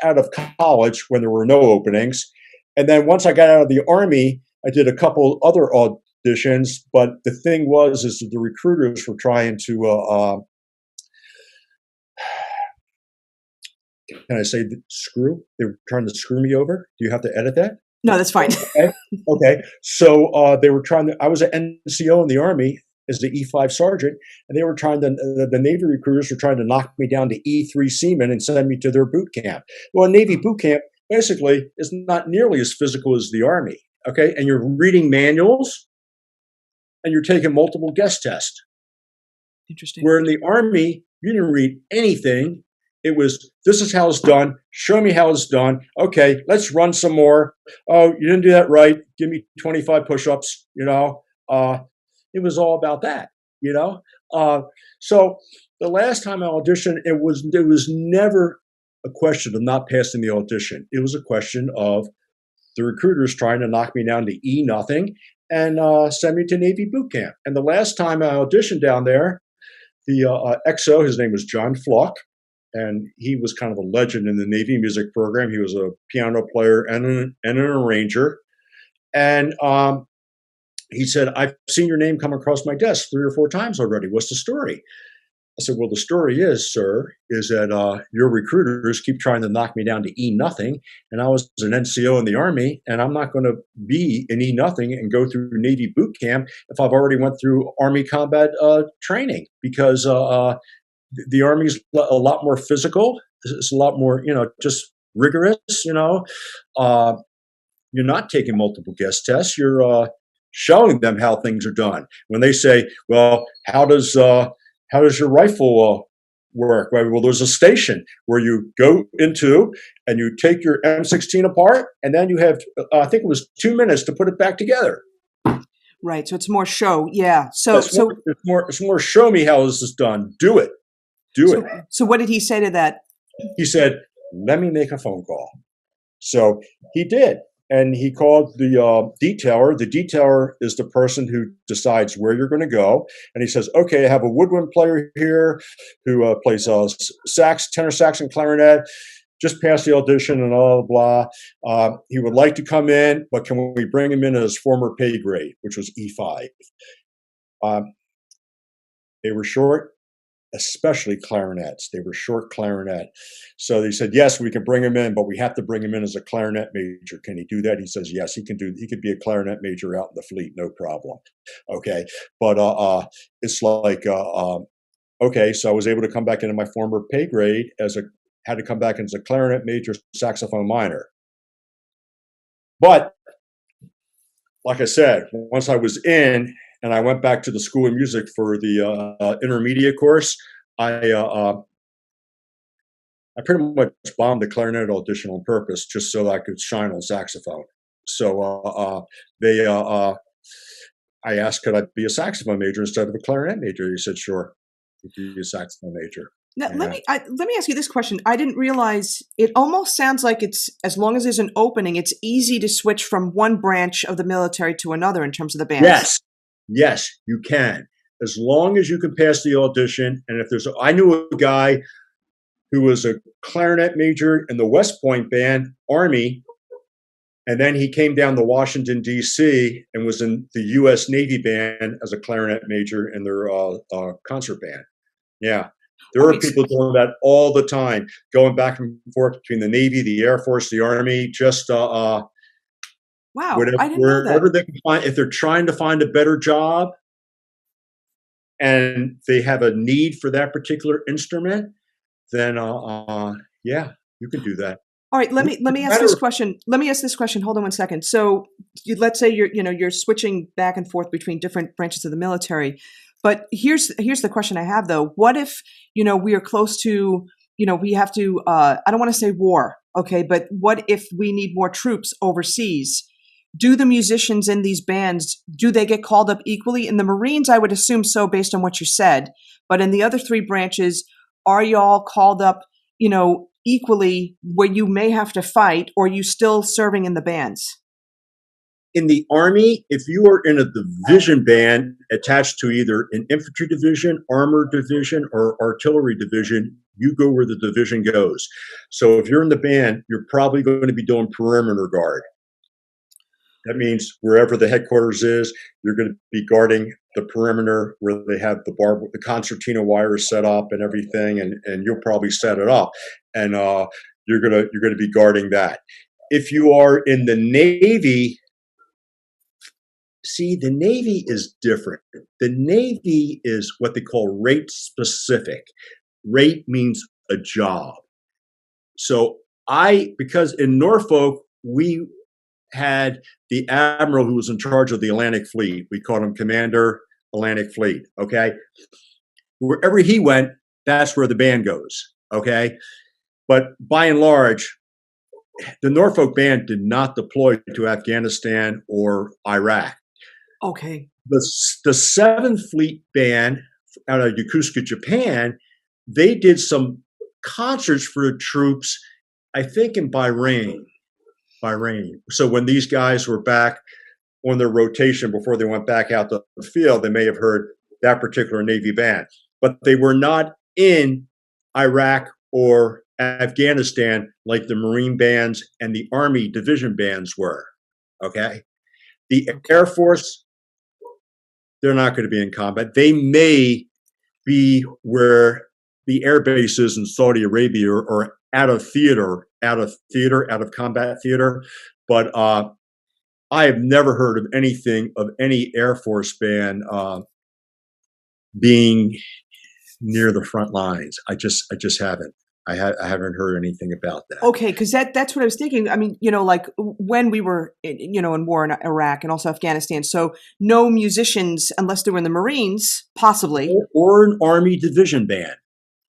out of college when there were no openings, and then once I got out of the Army, I did a couple other auditions. But the thing is that the recruiters were trying to, can I say screw? They were trying to screw me over. Do you have to edit that? No, that's fine. Okay. So they were trying to. I was an NCO in the Army as the E5 sergeant, and they were trying to. The Navy recruiters were trying to knock me down to E3 seaman and send me to their boot camp. Well, Navy boot camp basically is not nearly as physical as the Army. Okay, and you're reading manuals, and you're taking multiple guest tests. Interesting. Where in the Army, you didn't read anything. It was, this is how it's done. Show me how it's done. Okay, let's run some more. Oh, you didn't do that right. Give me 25 push-ups. It was all about that. So the last time I auditioned, there was never a question of not passing the audition. It was a question of the recruiters trying to knock me down to E nothing and send me to Navy boot camp. And the last time I auditioned down there, the XO, his name was John Flock, and he was kind of a legend in the Navy music program. He was a piano player and an arranger. And he said, "I've seen your name come across my desk 3 or 4 times already. What's the story?" I said, "Well, the story is, sir, is that your recruiters keep trying to knock me down to E nothing. And I was an NCO in the Army, and I'm not going to be an E nothing and go through Navy boot camp if I've already went through Army combat training, because the Army's a lot more physical. It's a lot more, just rigorous. You're not taking multiple guest tests. You're showing them how things are done. When they say, well, how does your rifle work? Well, there's a station where you go into and you take your M16 apart, and then you have, I think it was 2 minutes to put it back together." Right. So it's more show. Yeah. It's more show me how this is done. Do it. So what did he say to that? He said, "Let me make a phone call." So he did. And he called the detailer. The detailer is the person who decides where you're going to go. And he says, "Okay, I have a woodwind player here who plays sax, tenor sax, and clarinet. Just passed the audition and blah, blah. He would like to come in, but can we bring him in at his former pay grade, which was E5? They were short, especially clarinets. They were short clarinet. So they said, "Yes, we can bring him in, but we have to bring him in as a clarinet major. Can he do that?" He says, "Yes, he can do. He could be a clarinet major out in the fleet, no problem." Okay. But it's like, okay, so I was able to come back into my former pay grade had to come back as a clarinet major, saxophone minor. But like I said, once I was in, and I went back to the School of Music for the intermediate course, I pretty much bombed the clarinet audition on purpose just so that I could shine on saxophone. So I asked, could I be a saxophone major instead of a clarinet major? He said, "Sure, you can be a saxophone major." Now, let me ask you this question. I didn't realize, it almost sounds like it's, as long as there's an opening, it's easy to switch from one branch of the military to another in terms of the bands. Yes, you can. As long as you can pass the audition. And if I knew a guy who was a clarinet major in the West Point band, Army, and then he came down to Washington, D.C. and was in the U.S. Navy band as a clarinet major in their concert band. Yeah. There are people doing that all the time, going back and forth between the Navy, the Air Force, the Army, just wow, I didn't know wherever that. they can find. If they're trying to find a better job and they have a need for that particular instrument, then yeah, you can do that. All right, let me ask this question. Let me ask this question. Hold on one second. So let's say you're switching back and forth between different branches of the military. But here's the question I have, though. What if, we are close to, we have to, I don't want to say war, okay, but what if we need more troops overseas? Do the musicians in these bands, do they get called up equally? In the Marines, I would assume so based on what you said. But in the other 3 branches, are y'all called up, equally where you may have to fight, or are you still serving in the bands? In the Army, if you are in a division band attached to either an infantry division, armor division, or artillery division, you go where the division goes. So if you're in the band, you're probably going to be doing perimeter guard. That means wherever the headquarters is, you're going to be guarding the perimeter where they have the concertina wires set up and everything, and you'll probably set it up, and you're gonna be guarding that. If you are in the Navy, see, the Navy is different. The Navy is what they call rate specific. Rate means a job. So because in Norfolk, we had the admiral who was in charge of the Atlantic Fleet. We called him Commander Atlantic Fleet, okay? Wherever he went, that's where the band goes, okay? But by and large, the Norfolk band did not deploy to Afghanistan or Iraq. Okay. The 7th Fleet Band out of Yokosuka, Japan, they did some concerts for the troops, I think in Bahrain. So when these guys were back on their rotation before they went back out to the field, they may have heard that particular Navy band. But they were not in Iraq or Afghanistan like the Marine bands and the Army division bands were, okay? The Air Force, they're not going to be in combat. They may be where the air base is in Saudi Arabia or out of combat theater. But I have never heard of anything of any Air Force band being near the front lines. I just haven't. I haven't heard anything about that. Okay, because that's what I was thinking. I mean, like when we were, in war in Iraq and also Afghanistan, so no musicians unless they were in the Marines, possibly, or an Army division band.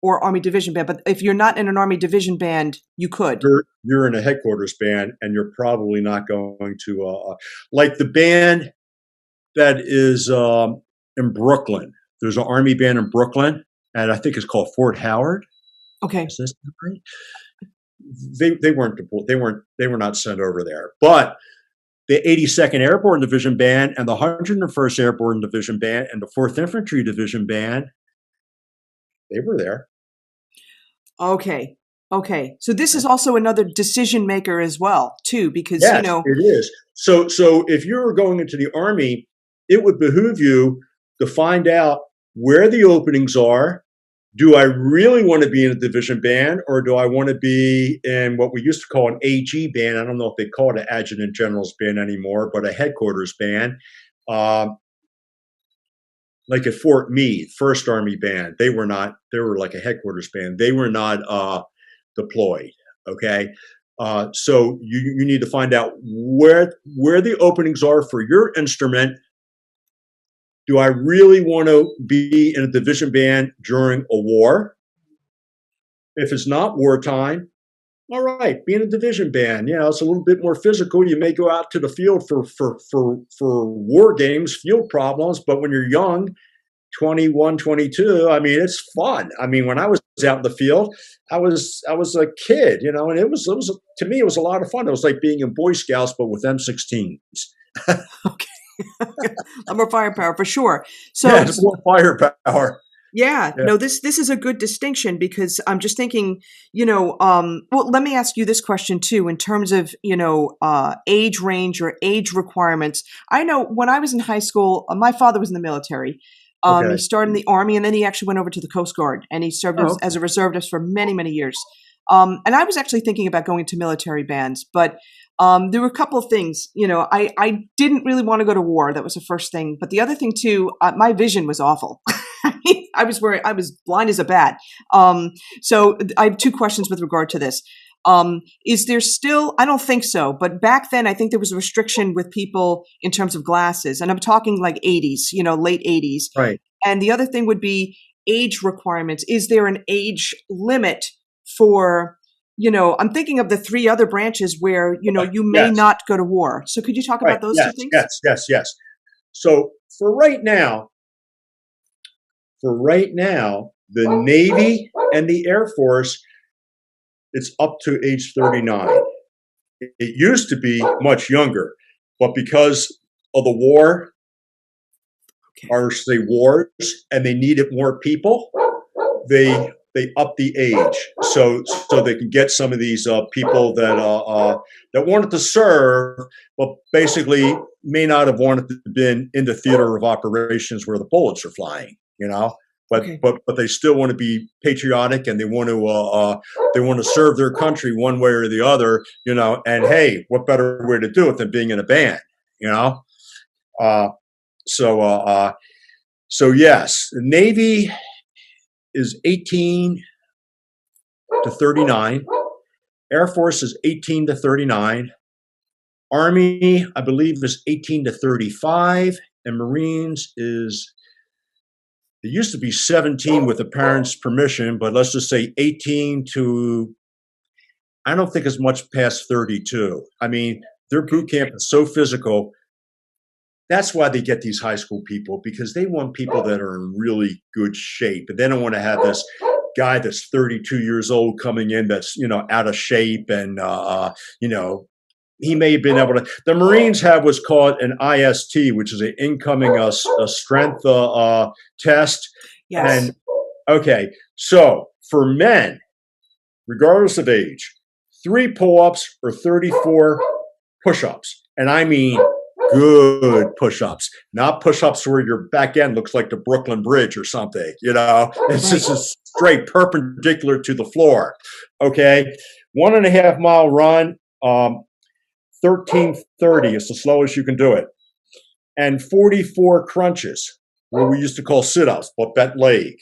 Or Army division band. But if you're not in an Army division band, you could. You're in a headquarters band, and you're probably not going to like the band that is in Brooklyn. There's an Army band in Brooklyn, and I think it's called Fort Howard. Okay. Is this right? They weren't they were not sent over there, but the 82nd Airborne Division Band and the 101st Airborne Division Band and the 4th Infantry Division Band, they were there. Okay. So this is also another decision maker as well, too, because, yes, it is. So if you were going into the Army, it would behoove you to find out where the openings are. Do I really want to be in a division band, or do I want to be in what we used to call an AG band? I don't know if they call it an Adjutant General's band anymore, but a headquarters band. Like at Fort Meade, 1st Army Band, they were like a headquarters band. They were not deployed, okay? So you need to find out where the openings are for your instrument. Do I really want to be in a division band during a war? If it's not wartime, all right, be in a division band. It's a little bit more physical. You may go out to the field for war games, field problems, but when you're young, 21, 22, I mean, it's fun. I mean, when I was out in the field, I was a kid, and it was to me, it was a lot of fun. It was like being in Boy Scouts, but with M16s. Okay. More firepower for sure. So yeah, it's more firepower. Yeah, no, this is a good distinction, because I'm just thinking, well, let me ask you this question too, in terms of, age range or age requirements. I know when I was in high school, my father was in the military. He started in the Army, and then he actually went over to the Coast Guard, and he served as a reservist for many, many years. And I was actually thinking about going to military bands, but there were a couple of things. I didn't really want to go to war. That was the first thing. But the other thing too, my vision was awful. I was blind as a bat. So I have two questions with regard to this. Is there still, I don't think so, but back then I think there was a restriction with people in terms of glasses, and I'm talking like 80s, late 80s. Right. And the other thing would be age requirements. Is there an age limit for, I'm thinking of the 3 other branches where, you may not go to war. So could you talk about those two things? Yes. So for right now, the Navy and the Air Force, it's up to age 39. It used to be much younger, but because of the war, or say wars, and they needed more people, they upped the age so they can get some of these people that wanted to serve, but basically may not have wanted to been in the theater of operations where the bullets are flying, But they still want to be patriotic, and they want to serve their country one way or the other, And hey, what better way to do it than being in a band, So yes, the Navy is 18 to 39. Air Force is 18 to 39. Army, I believe, is 18 to 35. And Marines it used to be 17 with the parents' permission, but let's just say 18 to, I don't think it's much past 32. I mean, their boot camp is so physical. That's why they get these high school people, because they want people that are in really good shape. But they don't want to have this guy that's 32 years old coming in that's, out of shape. And, he may have been able to. The Marines have what's called an IST, which is an incoming a strength test. Yes. And, okay, so for men, regardless of age, 3 pull-ups or 34 push-ups. And I mean good push-ups, not push-ups where your back end looks like the Brooklyn Bridge or something, It's just a straight perpendicular to the floor. Okay, 1.5 mile run, 13:30 is the slowest you can do it, and 44 crunches, what we used to call sit-ups, but bent leg.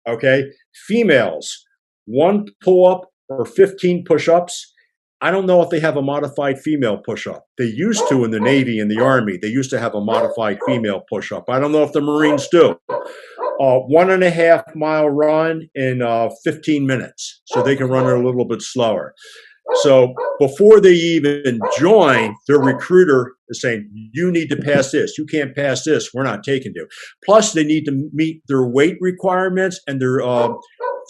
Okay, females, 1 pull-up or 15 push-ups. I don't know if they have a modified female push-up. They used to in the Navy and the Army. They used to have a modified female push-up. I don't know if the Marines do. 1.5 mile run in 15 minutes, so they can run it a little bit slower. So before they even join, their recruiter is saying, you need to pass this. You can't pass this. We're not taking you. Plus, they need to meet their weight requirements and their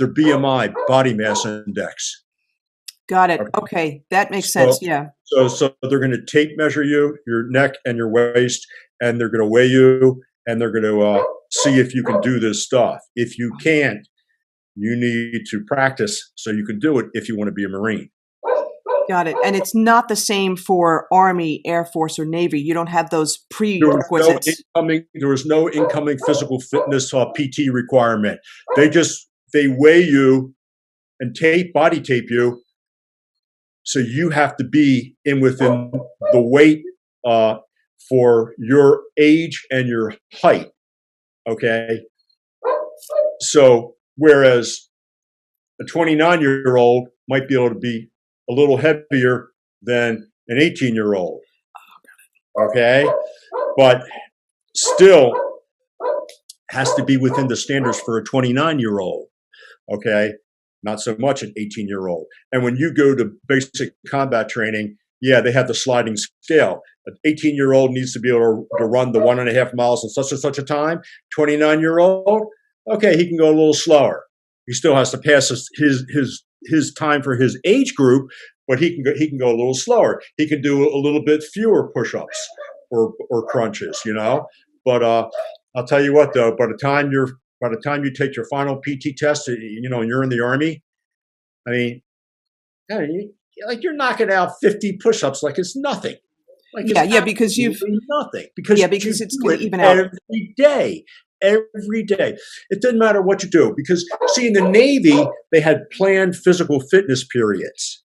BMI, body mass index. Got it. Okay, that makes sense. Yeah. So they're going to tape measure you, your neck and your waist, and they're going to weigh you, and they're going to see if you can do this stuff. If you can't, you need to practice so you can do it if you want to be a Marine. Got it. And it's not the same for Army, Air Force, or Navy. You don't have those prerequisites. There was no incoming physical fitness PT requirement. They weigh you and body tape you. So you have to be within the weight for your age and your height. Okay. So whereas a 29-year-old might be able to be a little heavier than an 18-year-old. Okay. But still has to be within the standards for a 29-year-old. Okay. Not so much an 18-year-old. And when you go to basic combat training, yeah, they have the sliding scale. An 18-year-old needs to be able to run the 1.5 miles in such and such a time. 29-year-old, okay, he can go a little slower. He still has to pass his time for his age group, but he can go a little slower. He can do a little bit fewer push-ups or crunches, But I'll tell you what, though, by the time you take your final PT test, and you're in the Army, I mean, you're knocking out 50 push-ups like it's nothing. Because you've nothing. Because it's going to even out every day. Every day. It doesn't matter what you do, because see, in the Navy, they had planned physical fitness periods.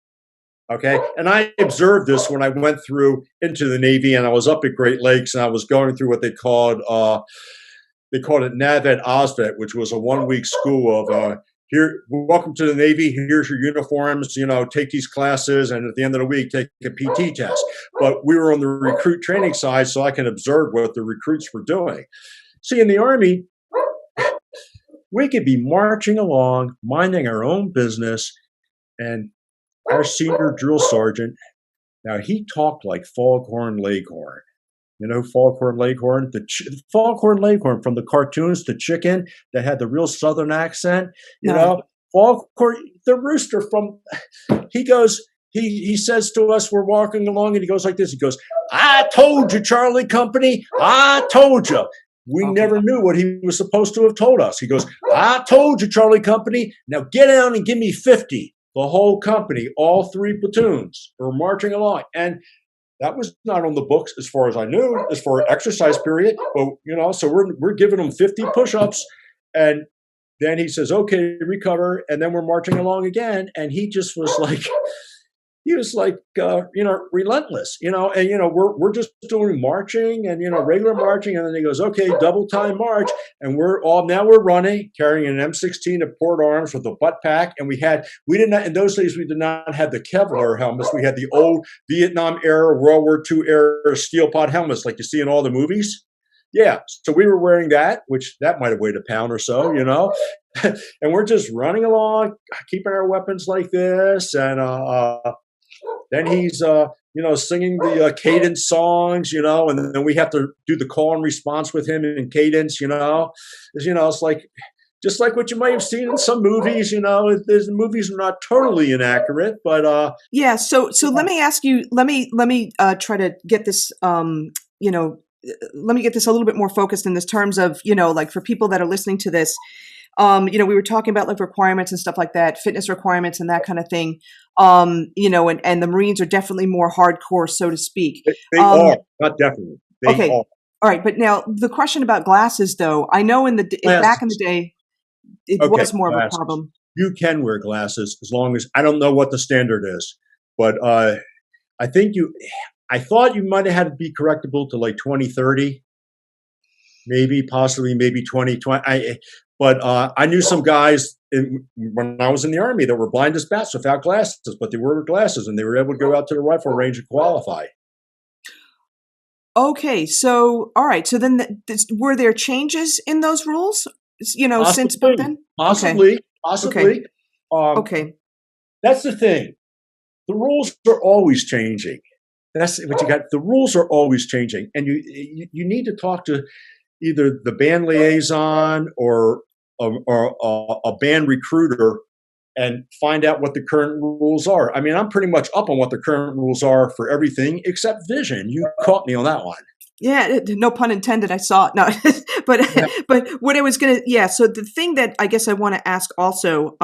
Okay. And I observed this when I went into the Navy, and I was up at Great Lakes, and I was going through what they called it NAVET OSVET, which was a 1-week school of here, welcome to the Navy. Here's your uniforms, take these classes, and at the end of the week, take a PT test. But we were on the recruit training side, so I can observe what the recruits were doing. See, in the Army, we could be marching along, minding our own business, and our senior drill sergeant, now he talked like Foghorn Leghorn. Foghorn Leghorn? Foghorn Leghorn from the cartoons, the chicken that had the real Southern accent, Well, of course, the rooster from, he goes, he says to us, we're walking along, and he goes like this. He goes, "I told you, Charlie Company. I told you." We Okay. never knew what he was supposed to have told us. He goes, "I told you, Charlie Company. Now get down and give me 50. The whole company, all three platoons, were marching along. And that was not on the books as far as I knew, as for exercise period. But, so we're giving them 50 push-ups. And then he says, "Okay, recover." And then we're marching along again. And he just was like, relentless, and, we're just doing marching and, regular marching. And then he goes, "Okay, double time march." And now we're running, carrying an M16 at port arms with a butt pack. And we did not, in those days, we did not have the Kevlar helmets. We had the old Vietnam era, World War II era steel pot helmets like you see in all the movies. Yeah. So we were wearing that, which that might have weighed a pound or so, and we're just running along, keeping our weapons like this. And, then he's, singing the cadence songs, and then we have to do the call and response with him in cadence, It's like, just like what you might have seen in some movies, the movies are not totally inaccurate, but Yeah. So let me ask you. Let me try to get this. Let me get this a little bit more focused in this terms of, like for people that are listening to this. We were talking about like requirements and stuff like that, fitness requirements and that kind of thing. And the Marines are definitely more hardcore, so to speak. they are, not definitely. They Okay. are. All right. But now the question about glasses, though, I know back in the day, it Okay, was more glasses. of a problem. You can wear glasses as long as, I don't know what the standard is, but I thought you might have had to be correctable to like 2030, possibly 2020. But I knew some guys when I was in the Army that were blind as bats without glasses, but they wore glasses and they were able to go out to the rifle range and qualify. Okay. So, all right. So then were there changes in those rules, since back then? Possibly. Okay. Okay. That's the thing. The rules are always changing. That's what you got. The rules are always changing. And you need to talk to either the band liaison or a band recruiter and find out what the current rules are. I mean, I'm pretty much up on what the current rules are for everything except vision. You caught me on that one. Yeah, no pun intended. I saw it. No, but Yeah. but what I was gonna, yeah. So the thing that I guess I want to ask also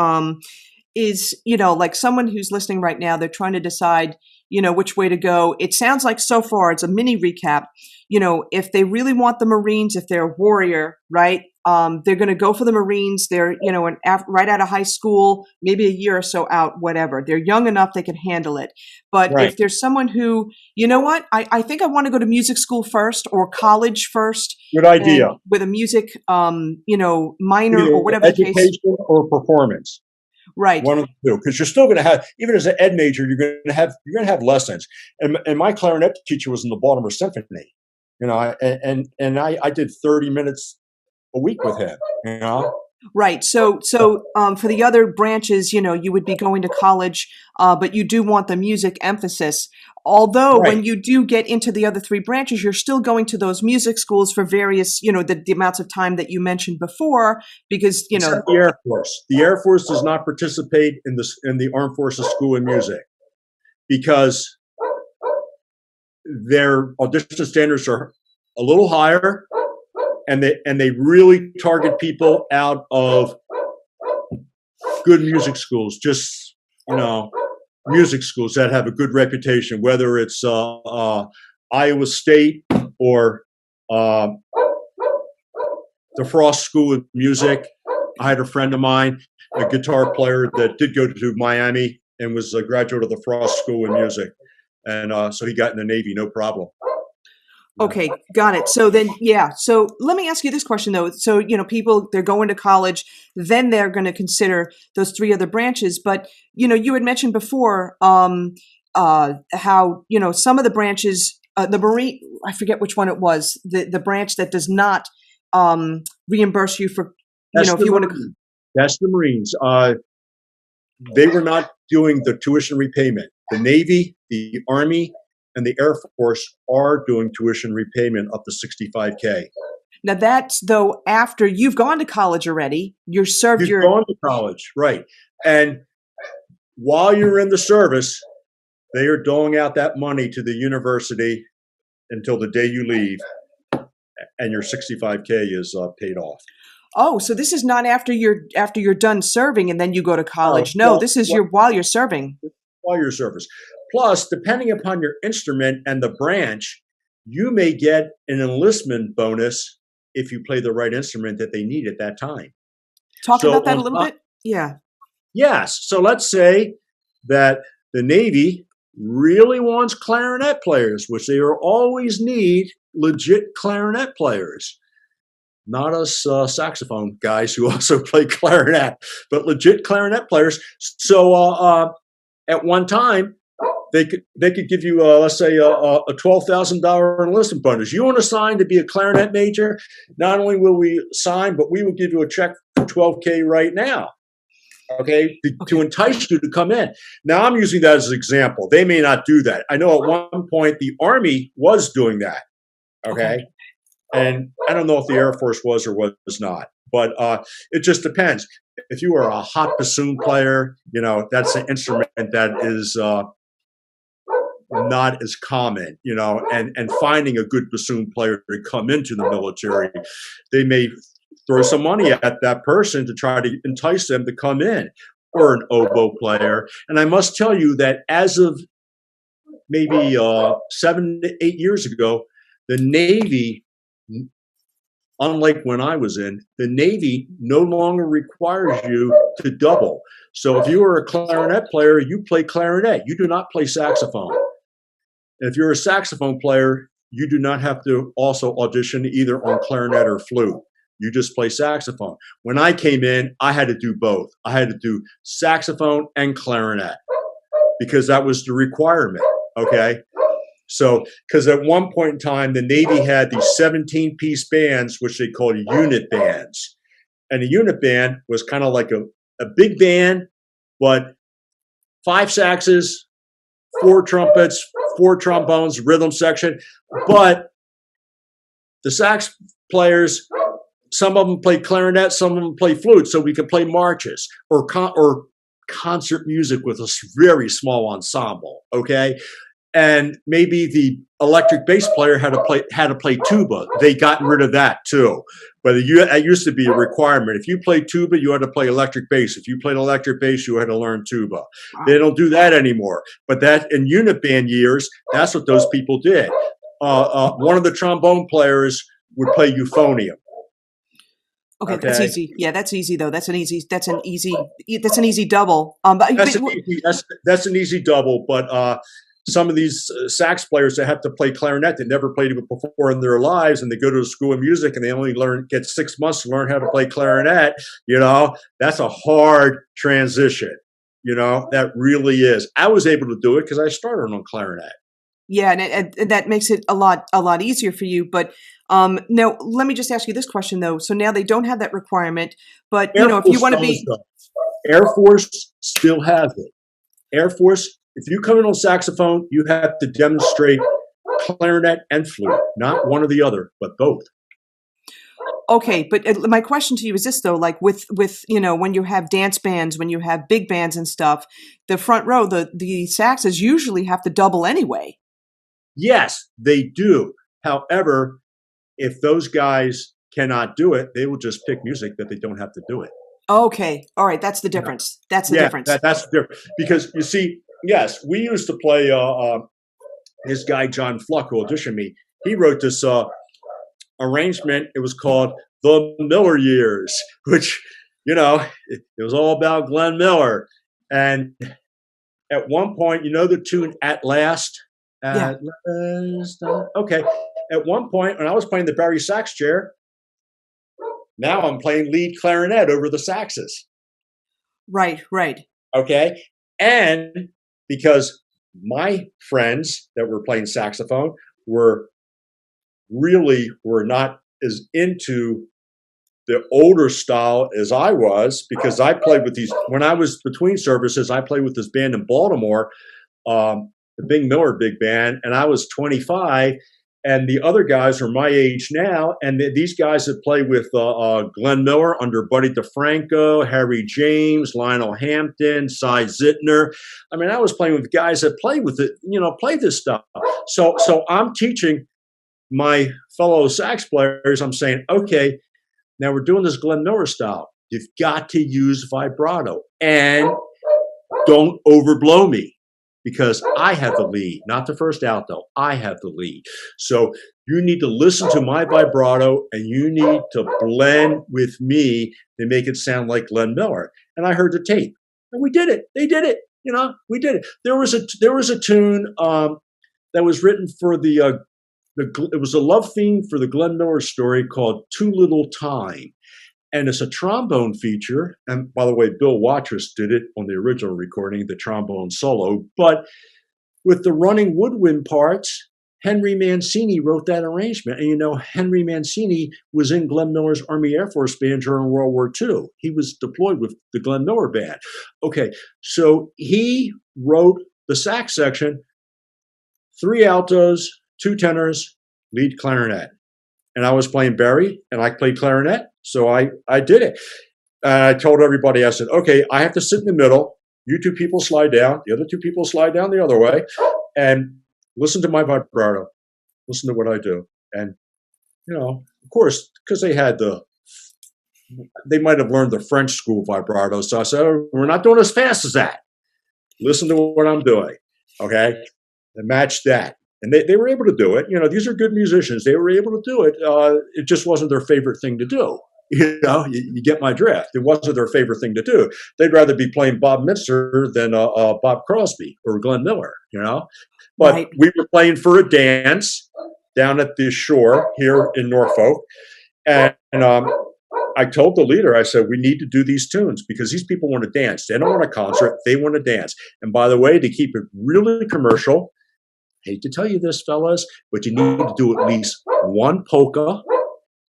is, like someone who's listening right now, they're trying to decide, which way to go. It sounds like so far it's a mini recap. If they really want the Marines, if they're a warrior, right? They're going to go for the Marines. They're, right out of high school, maybe a year or so out, whatever. They're young enough, they can handle it. But Right. if there's someone who, I think I want to go to music school first or college first. Good idea. With a music, minor Either or whatever the case. education or performance. Right. One of the two, because you're still going to have, even as an ed major, you're going to have lessons. And my clarinet teacher was in the Baltimore Symphony, and I did 30 minutes a week with him. Right. So for the other branches, you would be going to college, but you do want the music emphasis. Although Right. when you do get into the other three branches, you're still going to those music schools for various, the amounts of time that you mentioned before, because, Except the Air Force. The Air Force does not participate in the Armed Forces School of Music because their audition standards are a little higher, and they really target people out of good music schools. Just music schools that have a good reputation, whether it's Iowa State or the Frost School of Music. I had a friend of mine, a guitar player that did go to Miami and was a graduate of the Frost School of Music. And so he got in the Navy, no problem. Okay, got it. So then, yeah. So let me ask you this question though. So, people, they're going to college, then they're going to consider those three other branches. But, you had mentioned before how, some of the branches, the Marine, I forget which one it was, the branch that does not reimburse you for, if you want to. That's the Marines. They were not doing the tuition repayment. The Navy, the Army, and the Air Force are doing tuition repayment up to $65K. Now that's though after you've gone to college already, you're served You've your gone to college, right? And while you're in the service, they are doling out that money to the university until the day you leave, and your 65K is paid off. Oh, so this is not after you're done serving and then you go to college. No, Well, this is your while you're serving. while you're service. Plus, depending upon your instrument and the branch, you may get an enlistment bonus if you play the right instrument that they need at that time. Talk So about that a on little top, bit. Yeah. yes. So let's say that the Navy really wants clarinet players, which they will always need legit clarinet players. Not us saxophone guys who also play clarinet, but legit clarinet players. So at one time, they could give you let's say a $12,000 enlistment bonus. You want to sign to be a clarinet major? Not only will we sign, but we will give you a check for $12K right now. Okay, to entice you to come in. Now I'm using that as an example. They may not do that. I know at one point the Army was doing that. Okay. And I don't know if the Air Force was or was not, but it just depends. If you are a hot bassoon player, that's an instrument that is not as common, and finding a good bassoon player to come into the military, they may throw some money at that person to try to entice them to come in, or an oboe player. And I must tell you that as of maybe 7 to 8 years ago, the Navy, unlike when I was in, the Navy no longer requires you to double. So if you are a clarinet player, you play clarinet. You do not play saxophone. And if you're a saxophone player, you do not have to also audition either on clarinet or flute. You just play saxophone. When I came in, I had to do both. I had to do saxophone and clarinet because that was the requirement. Okay. So, because at one point in time, the Navy had these 17-piece bands, which they called unit bands. And a unit band was kind of like a big band, but 5 saxes, 4 trumpets, 4 trombones, rhythm section. But the sax players, some of them play clarinet, some of them play flute, so we could play marches or concert music with a very small ensemble. Okay. And maybe the electric bass player had to play tuba. They gotten rid of that too. But it used to be a requirement. If you played tuba, you had to play electric bass. If you played electric bass, you had to learn tuba. They don't do that anymore. But that in unit band years, that's what those people did. One of the trombone players would play euphonium. Okay, that's easy. Yeah, that's easy though. That's an easy double. That's an easy double, but some of these sax players that have to play clarinet, they never played it before in their lives, and they go to the school of music and they only get 6 months to learn how to play clarinet. That's a hard transition. That really is. I was able to do it because I started on clarinet. Yeah, and that makes it a lot easier for you. But now let me just ask you this question though. So now they don't have that requirement, but if you want to be Air Force still has it. Air Force. If you come in on saxophone, you have to demonstrate clarinet and flute, not one or the other, but both. Okay, but my question to you is this though: like with when you have dance bands, when you have big bands and stuff, the front row, the saxes usually have to double anyway. Yes, they do. However, if those guys cannot do it, they will just pick music that they don't have to do it. Okay, all right, that's the difference. That's the difference. That's the difference because you see. Yes, we used to play this guy, John Fluck, who auditioned me. He wrote this arrangement. It was called The Miller Years, which, it was all about Glenn Miller. And at one point, the tune At Last? At Last. Okay. At one point, when I was playing the Barry sax chair, now I'm playing lead clarinet over the saxes. Right. Okay. And because my friends that were playing saxophone were not as into the older style as I was, because I played with these, when I was between services, I played with this band in Baltimore, the Big Miller Big Band, and I was 25, and the other guys are my age now, and these guys that play with Glenn Miller under Buddy DeFranco, Harry James, Lionel Hampton, Cy Zitner. I mean, I was playing with guys that play with it, play this stuff. So I'm teaching my fellow sax players. I'm saying, okay, now we're doing this Glenn Miller style. You've got to use vibrato and don't overblow me, because I have the lead, not the first alto. I have the lead. So you need to listen to my vibrato and you need to blend with me to make it sound like Glenn Miller. And I heard the tape, and we did it. They did it. We did it. There was a tune that was written for it was a love theme for the Glenn Miller story called Too Little Time. And it's a trombone feature. And by the way, Bill Watrous did it on the original recording, the trombone solo. But with the running woodwind parts, Henry Mancini wrote that arrangement. And Henry Mancini was in Glenn Miller's Army Air Force Band during World War II. He was deployed with the Glenn Miller Band. Okay, so he wrote the sax section, 3 altos, 2 tenors, lead clarinet. And I was playing Barry, and I played clarinet. So I did it. And I told everybody, I said, okay, I have to sit in the middle. You 2 people slide down. The other 2 people slide down the other way. And listen to my vibrato. Listen to what I do. And, of course, because they might have learned the French school vibrato. So I said, oh, we're not doing as fast as that. Listen to what I'm doing. Okay? And match that. And they were able to do it. These are good musicians. They were able to do it. It just wasn't their favorite thing to do. You get my drift. It wasn't their favorite thing to do. They'd rather be playing Bob Mitzer than Bob Crosby or Glenn Miller, But right. We were playing for a dance down at the shore here in Norfolk. And I told the leader, I said, we need to do these tunes because these people want to dance. They don't want a concert. They want to dance. And by the way, to keep it really commercial, hate to tell you this, fellas, but you need to do at least one polka,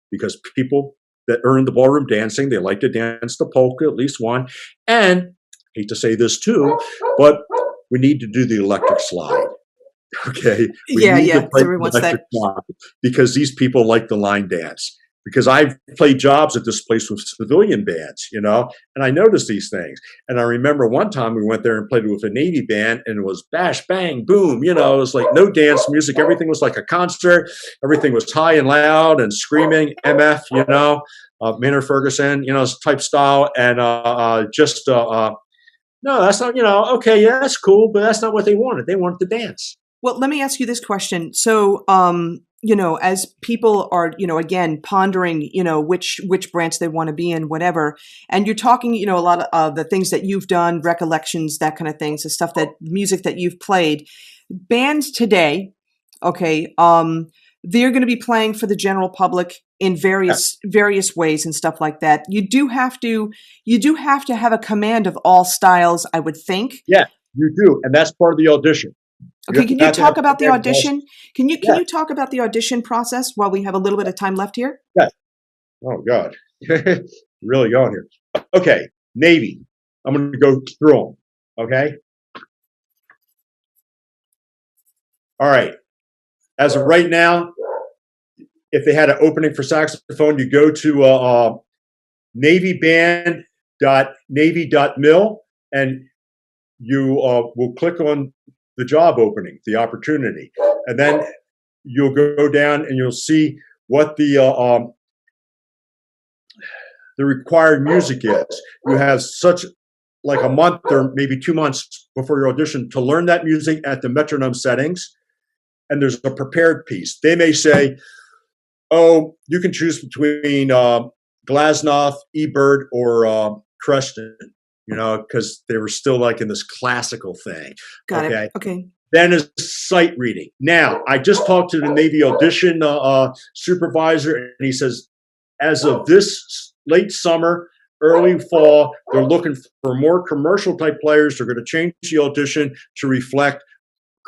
because people that are in the ballroom dancing, they like to dance the polka, at least one. And hate to say this too, but we need to do the electric slide. Okay. Everyone wants that. Because these people like the line dance. Because I've played jobs at this place with civilian bands, and I noticed these things. And I remember one time we went there and played with a Navy band, and it was bash, bang, boom. It was like no dance music. Everything was like a concert. Everything was high and loud and screaming, MF, Maynard Ferguson, type style. And no, that's not, okay, yeah, that's cool, but that's not what they wanted. They wanted to dance. Well, let me ask you this question. So, as people are, again, pondering, which branch they want to be in, whatever, and you're talking, a lot of the things that you've done, recollections, that kind of things, the stuff music that you've played, bands today, okay, they're going to be playing for the general public in various ways and stuff like that. You do have to have a command of all styles, I would think. Yeah, you do, and that's part of the audition. Okay, can you talk about the audition? Can you talk about the audition process while we have a little bit of time left here? Yes. Oh God, really going here. Okay, Navy. I'm going to go through them. Okay. All right. As of right now, if they had an opening for saxophone, you go to navyband.navy.mil and you will click on the job opening, the opportunity. And then you'll go down and you'll see what the required music is. You have such like a month or maybe 2 months before your audition to learn that music at the metronome settings. And there's a prepared piece. They may say, oh, you can choose between Glasnow, Ebert, or Creston. Because they were still like in this classical thing. Got it. Okay. Then is sight reading. Now, I just talked to the Navy audition supervisor, and he says, as of this late summer, early fall, they're looking for more commercial type players. They're going to change the audition to reflect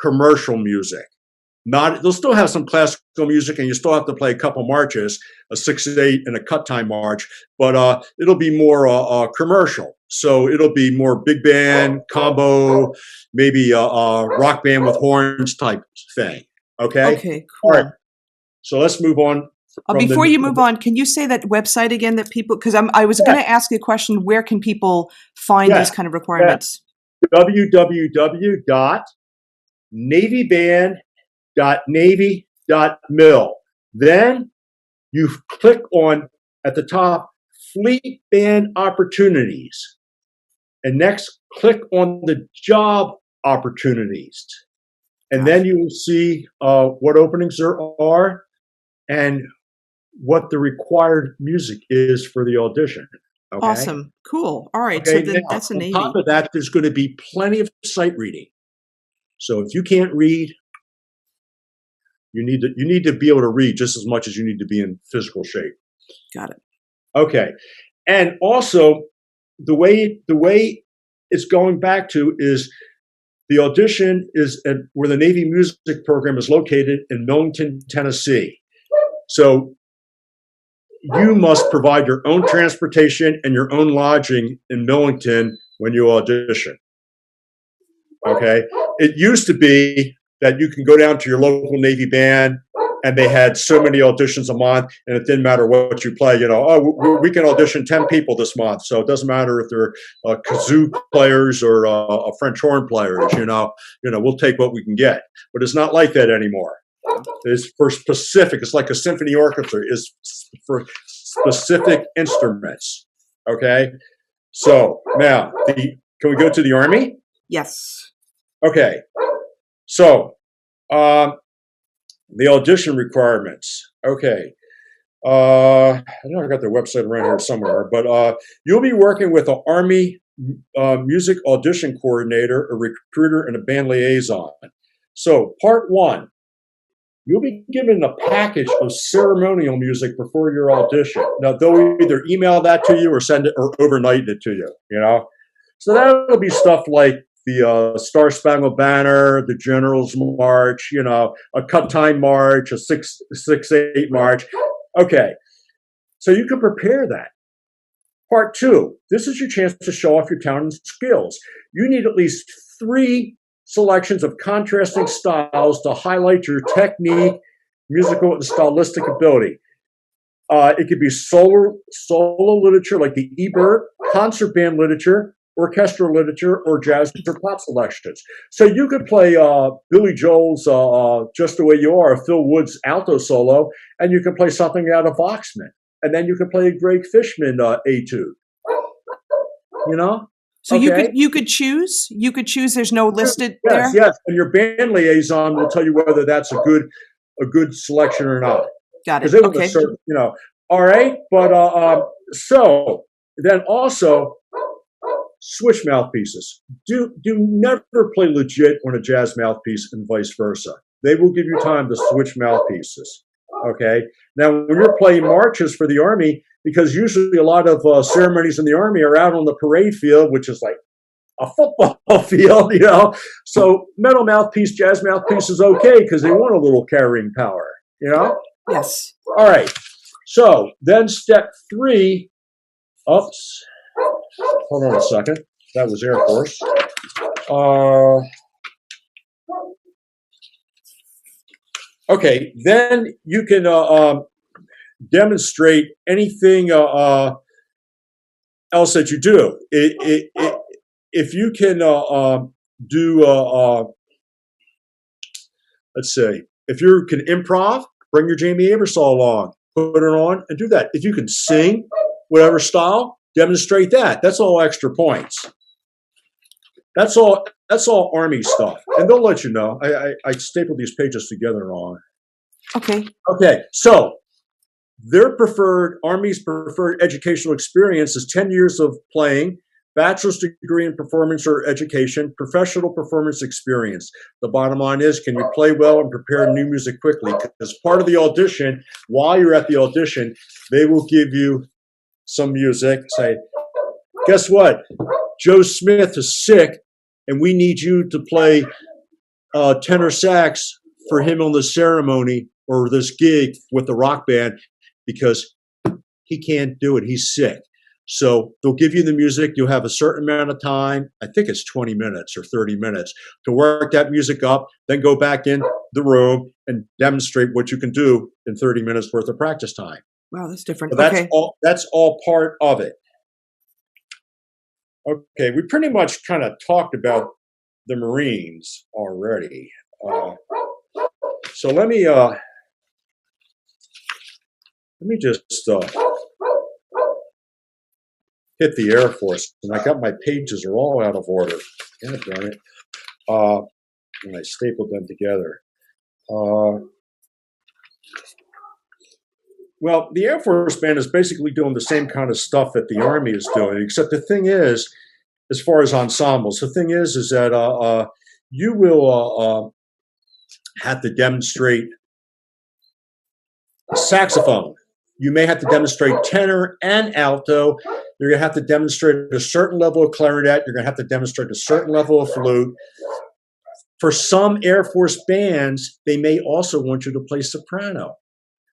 commercial music. They'll still have some classical music, and you still have to play a couple marches, a 6/8 and a cut time march, but it'll be more commercial. So it'll be more big band, combo, maybe a rock band with horns type thing. Okay? Okay, cool. All right. So let's move on. Before you move on, can you say that website again that people, because I was going to ask you a question, where can people find these kind of requirements? www.navyband.navy.mil. Then you click on, at the top, Fleet Band Opportunities. And next, click on the job opportunities. And then you will see what openings there are and what the required music is for the audition. Okay? Awesome. Cool. All right. Okay, So then now, that's a Navy. on top of that, there's going to be plenty of sight reading. So if you can't read, you need to be able to read just as much as you need to be in physical shape. Got it. Okay. And also, the way it's going back to is the audition is at where the Navy Music Program is located in Millington, Tennessee. So you must provide your own transportation and your own lodging in Millington when you audition. Okay? It used to be that you can go down to your local Navy band and they had so many auditions a month and it didn't matter what you play. You know, oh, we can audition 10 people this month. So it doesn't matter if they're kazoo players or French horn players, you know, we'll take what we can get. But it's not like that anymore. It's for specific. It's like a symphony orchestra is for specific instruments. Okay. So now, can we go to the Army? Yes. Okay. So the audition requirements. Okay. I know I got their website around here somewhere, but you'll be working with an Army music audition coordinator, a recruiter, and a band liaison. So part one, you'll be given a package of ceremonial music before your audition. Now, they'll either email that to you or send it or overnight it to you, you know? So that'll be stuff like the Star Spangled Banner, the General's March, you know, a cut time march, a 6/8 march. Okay, so you can prepare that. Part two, this is your chance to show off your talent and skills. You need at least 3 selections of contrasting styles to highlight your technique, musical, and stylistic ability. It could be solo literature like the Ebert, concert band literature, orchestral literature, or jazz or pop selections. So you could play Billy Joel's Just the Way You Are, Phil Wood's alto solo, and you can play something out of Oxman. And then you can play a Greg Fishman etude. You know? So okay. you could choose? You could choose, there's no listed there? Yes. And your band liaison will tell you whether that's a good selection or not. Got it. Because they Okay. serve, you know. All right. But so then also switch mouthpieces. Do never play legit on a jazz mouthpiece and vice versa. They will give you time to switch mouthpieces. Okay. Now, when you're playing marches for the Army, because usually a lot of ceremonies in the Army are out on the parade field, which is like a football field, you know. So metal mouthpiece, jazz mouthpiece is okay because they want a little carrying power, you know. Yes. All right. So then step 3. Oops. Hold on a second. That was Air Force. Okay. Then you can demonstrate anything else that you do. If you can do, let's say, if you can improv, bring your Jamie Abersol along, put it on, and do that. If you can sing, whatever style, demonstrate that. That's all extra points. That's all Army stuff, and they'll let you know. I stapled these pages together on. Okay. Okay, so Army's preferred educational experience is 10 years of playing, bachelor's degree in performance or education, professional performance experience. The bottom line is, can you play well and prepare new music quickly? Because part of the audition, while you're at the audition, they will give you some music, say, guess what? Joe Smith is sick, and we need you to play tenor sax for him on the ceremony or this gig with the rock band because he can't do it. He's sick. So they'll give you the music. You'll have a certain amount of time. I think it's 20 minutes or 30 minutes to work that music up, then go back in the room and demonstrate what you can do in 30 minutes worth of practice time. Wow, that's different. So Okay. that's all part of it. Okay, we pretty much kind of talked about the Marines already. So let me just hit the Air Force, and I got my pages are all out of order. God darn it! And I stapled them together. Well, the Air Force Band is basically doing the same kind of stuff that the Army is doing, except the thing is, as far as ensembles, the thing is that you will have to demonstrate saxophone. You may have to demonstrate tenor and alto. You're going to have to demonstrate a certain level of clarinet. You're going to have to demonstrate a certain level of flute. For some Air Force bands, they may also want you to play soprano.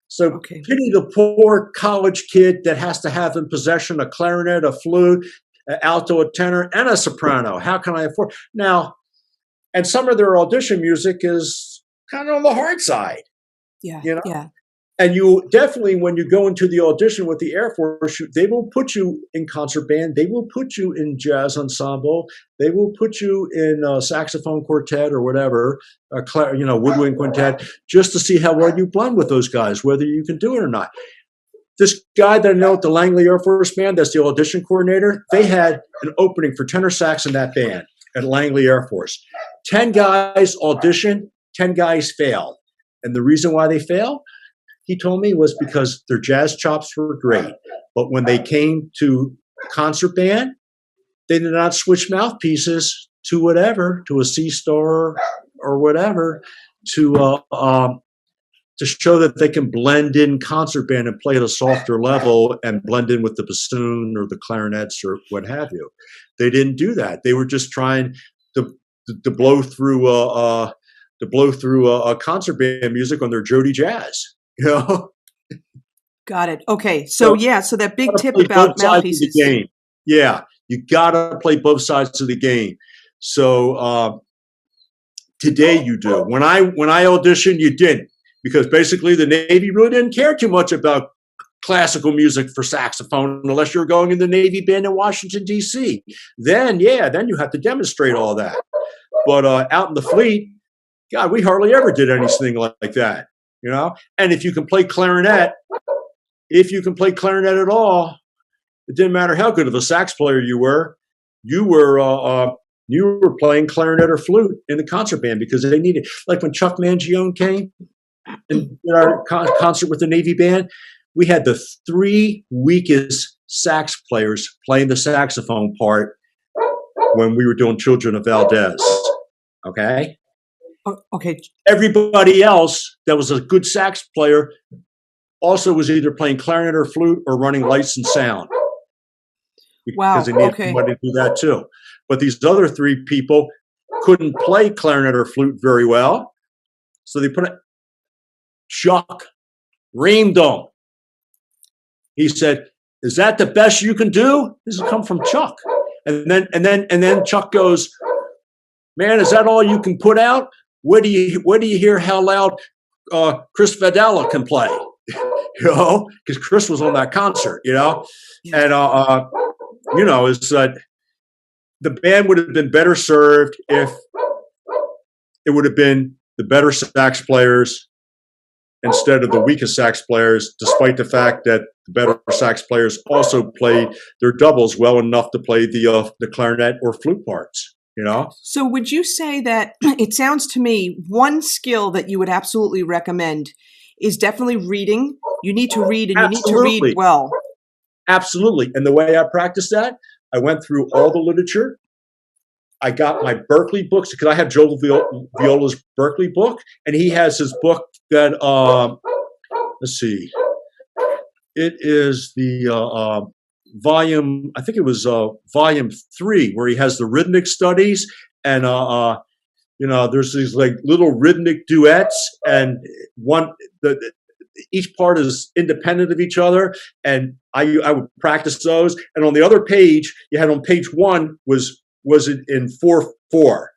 So pity the poor college kid that has to have in possession a clarinet, a flute, an alto, a tenor, and a soprano. How can I afford? Now, and some of their audition music is kind of on the hard side. Yeah, you know? yeah. And you definitely, when you go into the audition with the Air Force, they will put you in concert band. They will put you in jazz ensemble. They will put you in a saxophone quartet or whatever, woodwind quintet, just to see how well you blend with those guys, whether you can do it or not. This guy that I know at the Langley Air Force Band, that's the audition coordinator, they had an opening for tenor sax in that band at Langley Air Force. 10 guys auditioned, 10 guys failed. And the reason why they failed, he told me, was because their jazz chops were great. But when they came to concert band, they did not switch mouthpieces to whatever, to a C-star or whatever, to show that they can blend in concert band and play at a softer level and blend in with the bassoon or the clarinets or what have you. They didn't do that. They were just trying to blow through concert band music on their Jody Jazz. You know? Got it. Okay. So that big tip about about mouthpieces. Game. Yeah, you gotta play both sides of the game. So today you do. When I auditioned, you didn't, because basically the Navy really didn't care too much about classical music for saxophone unless you're going in the Navy band in Washington, D.C. Then you have to demonstrate all that. But out in the fleet, God, we hardly ever did anything like that. You know, and if you can play clarinet at all, it didn't matter how good of a sax player you were playing clarinet or flute in the concert band because they needed. Like when Chuck Mangione came and did our concert with the Navy band, we had the 3 weakest sax players playing the saxophone part when we were doing Children of Valdez. Okay. Okay. Everybody else that was a good sax player also was either playing clarinet or flute or running lights and sound. Because they needed somebody to do that too. But these other 3 people couldn't play clarinet or flute very well. So they put it, Chuck reamed them. He said, "Is that the best you can do?" This has come from Chuck. And then Chuck goes, "Man, is that all you can put out? Where do you hear how loud Chris Vadala can play?" You know, because Chris was on that concert, you know, and it's the band would have been better served if it would have been the better sax players instead of the weakest sax players, despite the fact that the better sax players also played their doubles well enough to play the clarinet or flute parts. You know? So would you say that it sounds to me one skill that you would absolutely recommend is definitely reading? You need to read, and you need to read well. Absolutely. And the way I practiced that, I went through all the literature. I got my Berkeley books because I have Joe Viola's Berkeley book, and he has his book that let's see, it is the volume, I think it was volume 3, where he has the rhythmic studies, and there's these like little rhythmic duets, and each part is independent of each other, and I would practice those. And on the other page, you had on page 1 was it in 4/4,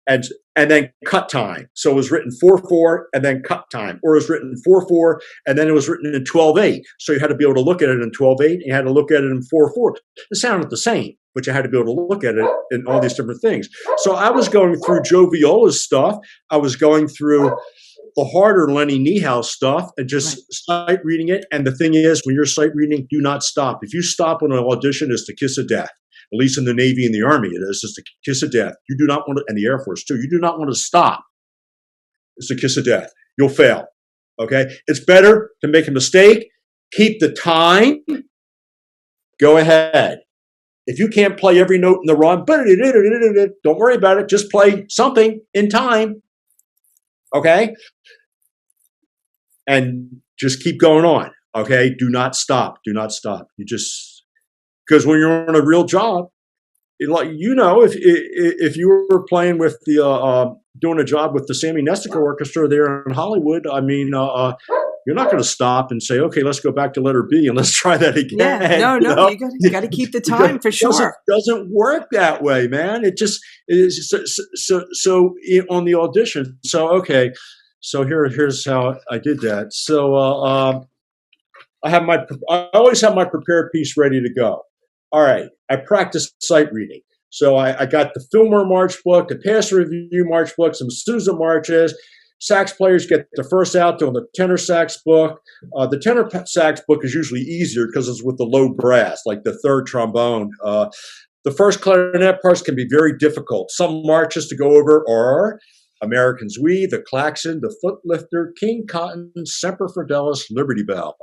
and then cut time. So it was written 4/4 and then cut time, or it was written 4/4 and then it was written in 12/8. So you had to be able to look at it in 12/8, and you had to look at it in 4/4. It sounded the same, but you had to be able to look at it in all these different things. So I was going through Joe Viola's stuff. I was going through the harder Lenny Niehaus stuff and just sight reading it. And the thing is, when you're sight reading, do not stop. If you stop on an audition, it's the kiss of death. At least in the Navy and the Army, it is. It's the kiss of death. You do not want to, and the Air Force too, you do not want to stop. It's the kiss of death. You'll fail. Okay? It's better to make a mistake, keep the time, go ahead. If you can't play every note in the run, don't worry about it. Just play something in time. Okay? And just keep going on. Okay? Do not stop. Do not stop. You just, because when you're on a real job, if you were playing with the, doing a job with the Sammy Nestico Orchestra there in Hollywood, I mean, you're not going to stop and say, okay, let's go back to letter B and let's try that again. Yeah, no, you got to keep the time for sure. It doesn't work that way, man. It just is so on the audition. So, okay. So here's how I did that. So, I always have my prepared piece ready to go. All right. I practiced sight reading. So I got the Fillmore March book, the Pass Review March book, some Sousa marches. Sax players get the first alto on the tenor sax book. The tenor sax book is usually easier because it's with the low brass, like the third trombone. The first clarinet parts can be very difficult. Some marches to go over are American's We, the Klaxon, the Footlifter, King Cotton, Semper Fidelis, Liberty Bell.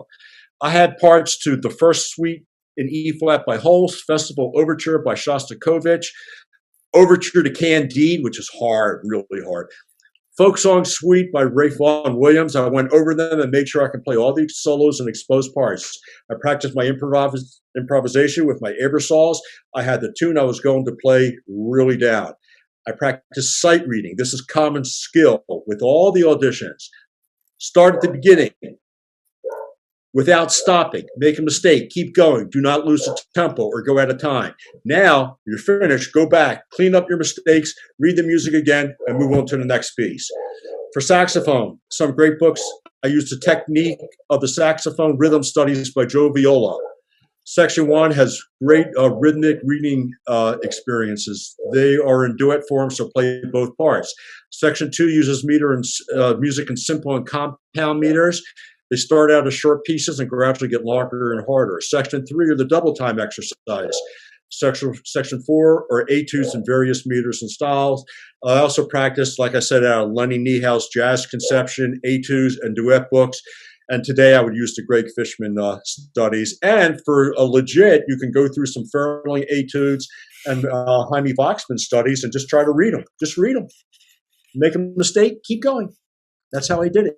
I had parts to the first suite in E-flat by Holst, Festival Overture by Shostakovich, Overture to Candide, which is hard, really hard. Folk Song Suite by Ralph Vaughan Williams. I went over them and made sure I can play all the solos and exposed parts. I practiced my improvisation with my Ebersols. I had the tune I was going to play really down. I practiced sight reading. This is common skill with all the auditions. Start at the beginning without stopping. Make a mistake. Keep going. Do not lose the tempo or go out of time. Now you're finished. Go back. Clean up your mistakes. Read the music again and move on to the next piece. For saxophone, some great books. I used the Technique of the Saxophone Rhythm Studies by Joe Viola. Section 1 has great rhythmic reading experiences. They are in duet form, so play both parts. Section 2 uses music in simple and compound meters. They start out as short pieces and gradually get longer and harder. Section 3 are the double time exercise. Section 4 are etudes in various meters and styles. I also practiced, like I said, out of Lenny Niehaus Jazz Conception, etudes, and duet books. And today I would use the Greg Fishman studies. And for a legit, you can go through some Fairling etudes and Jaime Voxman studies and just try to read them. Just read them. Make a mistake, keep going. That's how I did it.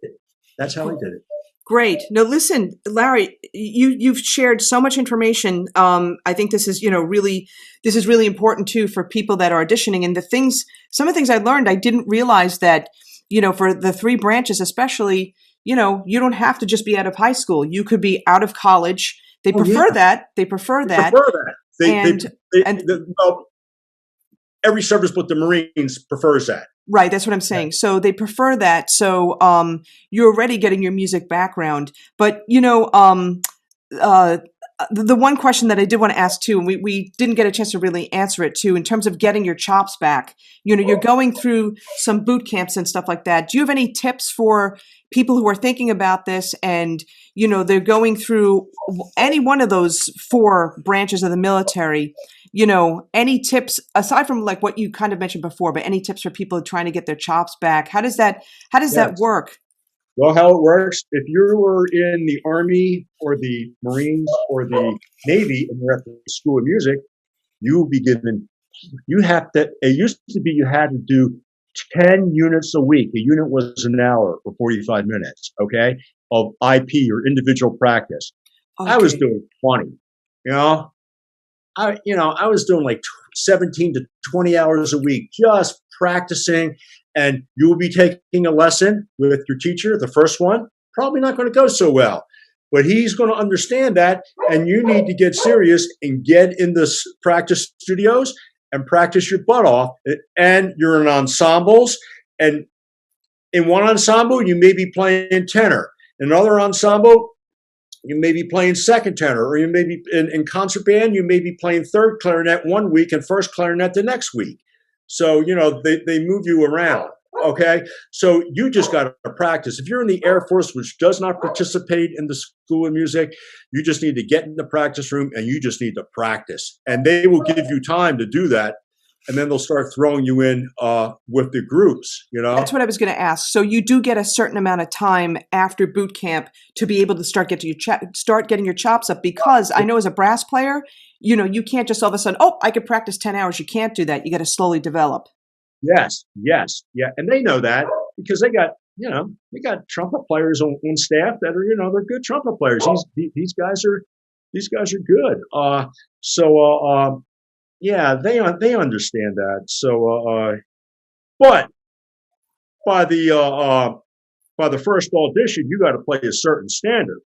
That's how I did it. Great. No, listen, Larry, you've shared so much information. I think this is, really important too for people that are auditioning. And some of the things I learned, I didn't realize that, for the 3 branches, especially, you don't have to just be out of high school. You could be out of college. They prefer that. They prefer that. Well, every service but the Marines prefers that. Right, that's what I'm saying. So they prefer that. So you're already getting your music background. But, the one question that I did want to ask too, and we didn't get a chance to really answer it too, in terms of getting your chops back, you're going through some boot camps and stuff like that. Do you have any tips for people who are thinking about this and, they're going through any one of those 4 branches of the military? Any tips aside from like what you kind of mentioned before, but any tips for people trying to get their chops back? How does that work? Well, how it works, if you were in the Army or the Marines or the Navy and you're at the School of Music, you will be given, it used to be you had to do 10 units a week. A unit was an hour or 45 minutes, okay, of IP or individual practice. Okay. I was doing 20, I was doing like 17 to 20 hours a week, just practicing. And you will be taking a lesson with your teacher, the first one, probably not going to go so well. But he's going to understand that, and you need to get serious and get in the practice studios and practice your butt off. And you're in ensembles, and in one ensemble, you may be playing tenor. In another ensemble, you may be playing second tenor, or you may be in concert band, you may be playing third clarinet one week and first clarinet the next week. So, they move you around. Okay. So you just got to practice. If you're in the Air Force, which does not participate in the School of Music, you just need to get in the practice room and you just need to practice. And they will give you time to do that. And then they'll start throwing you in with the groups, That's what I was going to ask. So you do get a certain amount of time after boot camp to be able to start getting your chops up, because I know as a brass player, you can't just all of a sudden, I could practice 10 hours. You can't do that. You got to slowly develop. Yes. Yeah. And they know that because they got trumpet players on staff that are, they're good trumpet players. These guys are good. Yeah, they understand that. So, but by the first audition, you got to play a certain standard.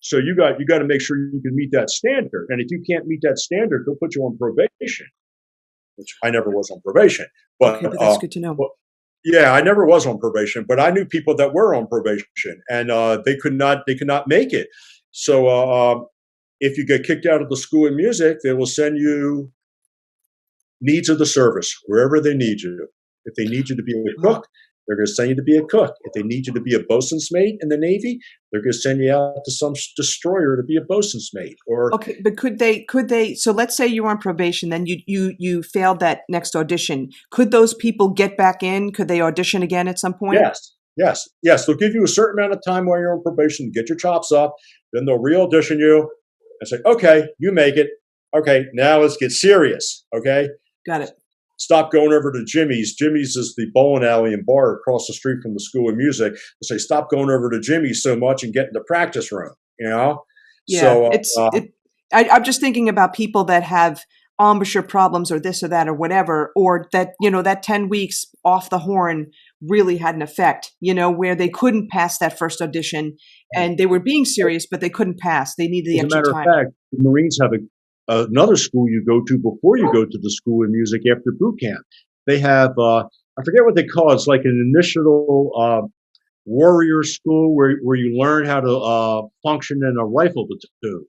So you got to make sure you can meet that standard. And if you can't meet that standard, they'll put you on probation. Which I never was on probation, but that's good to know. Yeah, I never was on probation, but I knew people that were on probation, and they could not make it. So if you get kicked out of the School of Music, they will send you needs of the service wherever they need you. If they need you to be a cook, they're going to send you to be a cook. If they need you to be a bosun's mate in the Navy, they're going to send you out to some destroyer to be a bosun's mate. Okay, but could they? So let's say you're on probation, then you failed that next audition. Could those people get back in? Could they audition again at some point? Yes. They'll give you a certain amount of time while you're on probation to get your chops up. Then they'll re-audition you and say, "Okay, you make it. Okay, now let's get serious." Okay, got it. Stop going over to Jimmy's. Jimmy's is the bowling alley and bar across the street from the School of Music. They say, stop going over to Jimmy's so much and get in the practice room, Yeah, So, I'm just thinking about people that have embouchure problems or this or that or whatever, or that, that 10 weeks off the horn really had an effect, where they couldn't pass that first audition and they were being serious, but they couldn't pass. They needed the extra time. As a matter of fact, the Marines have another school you go to before you go to the School of Music after boot camp. They have, I forget what they call it. It's like an initial warrior school where you learn how to function in a rifle platoon,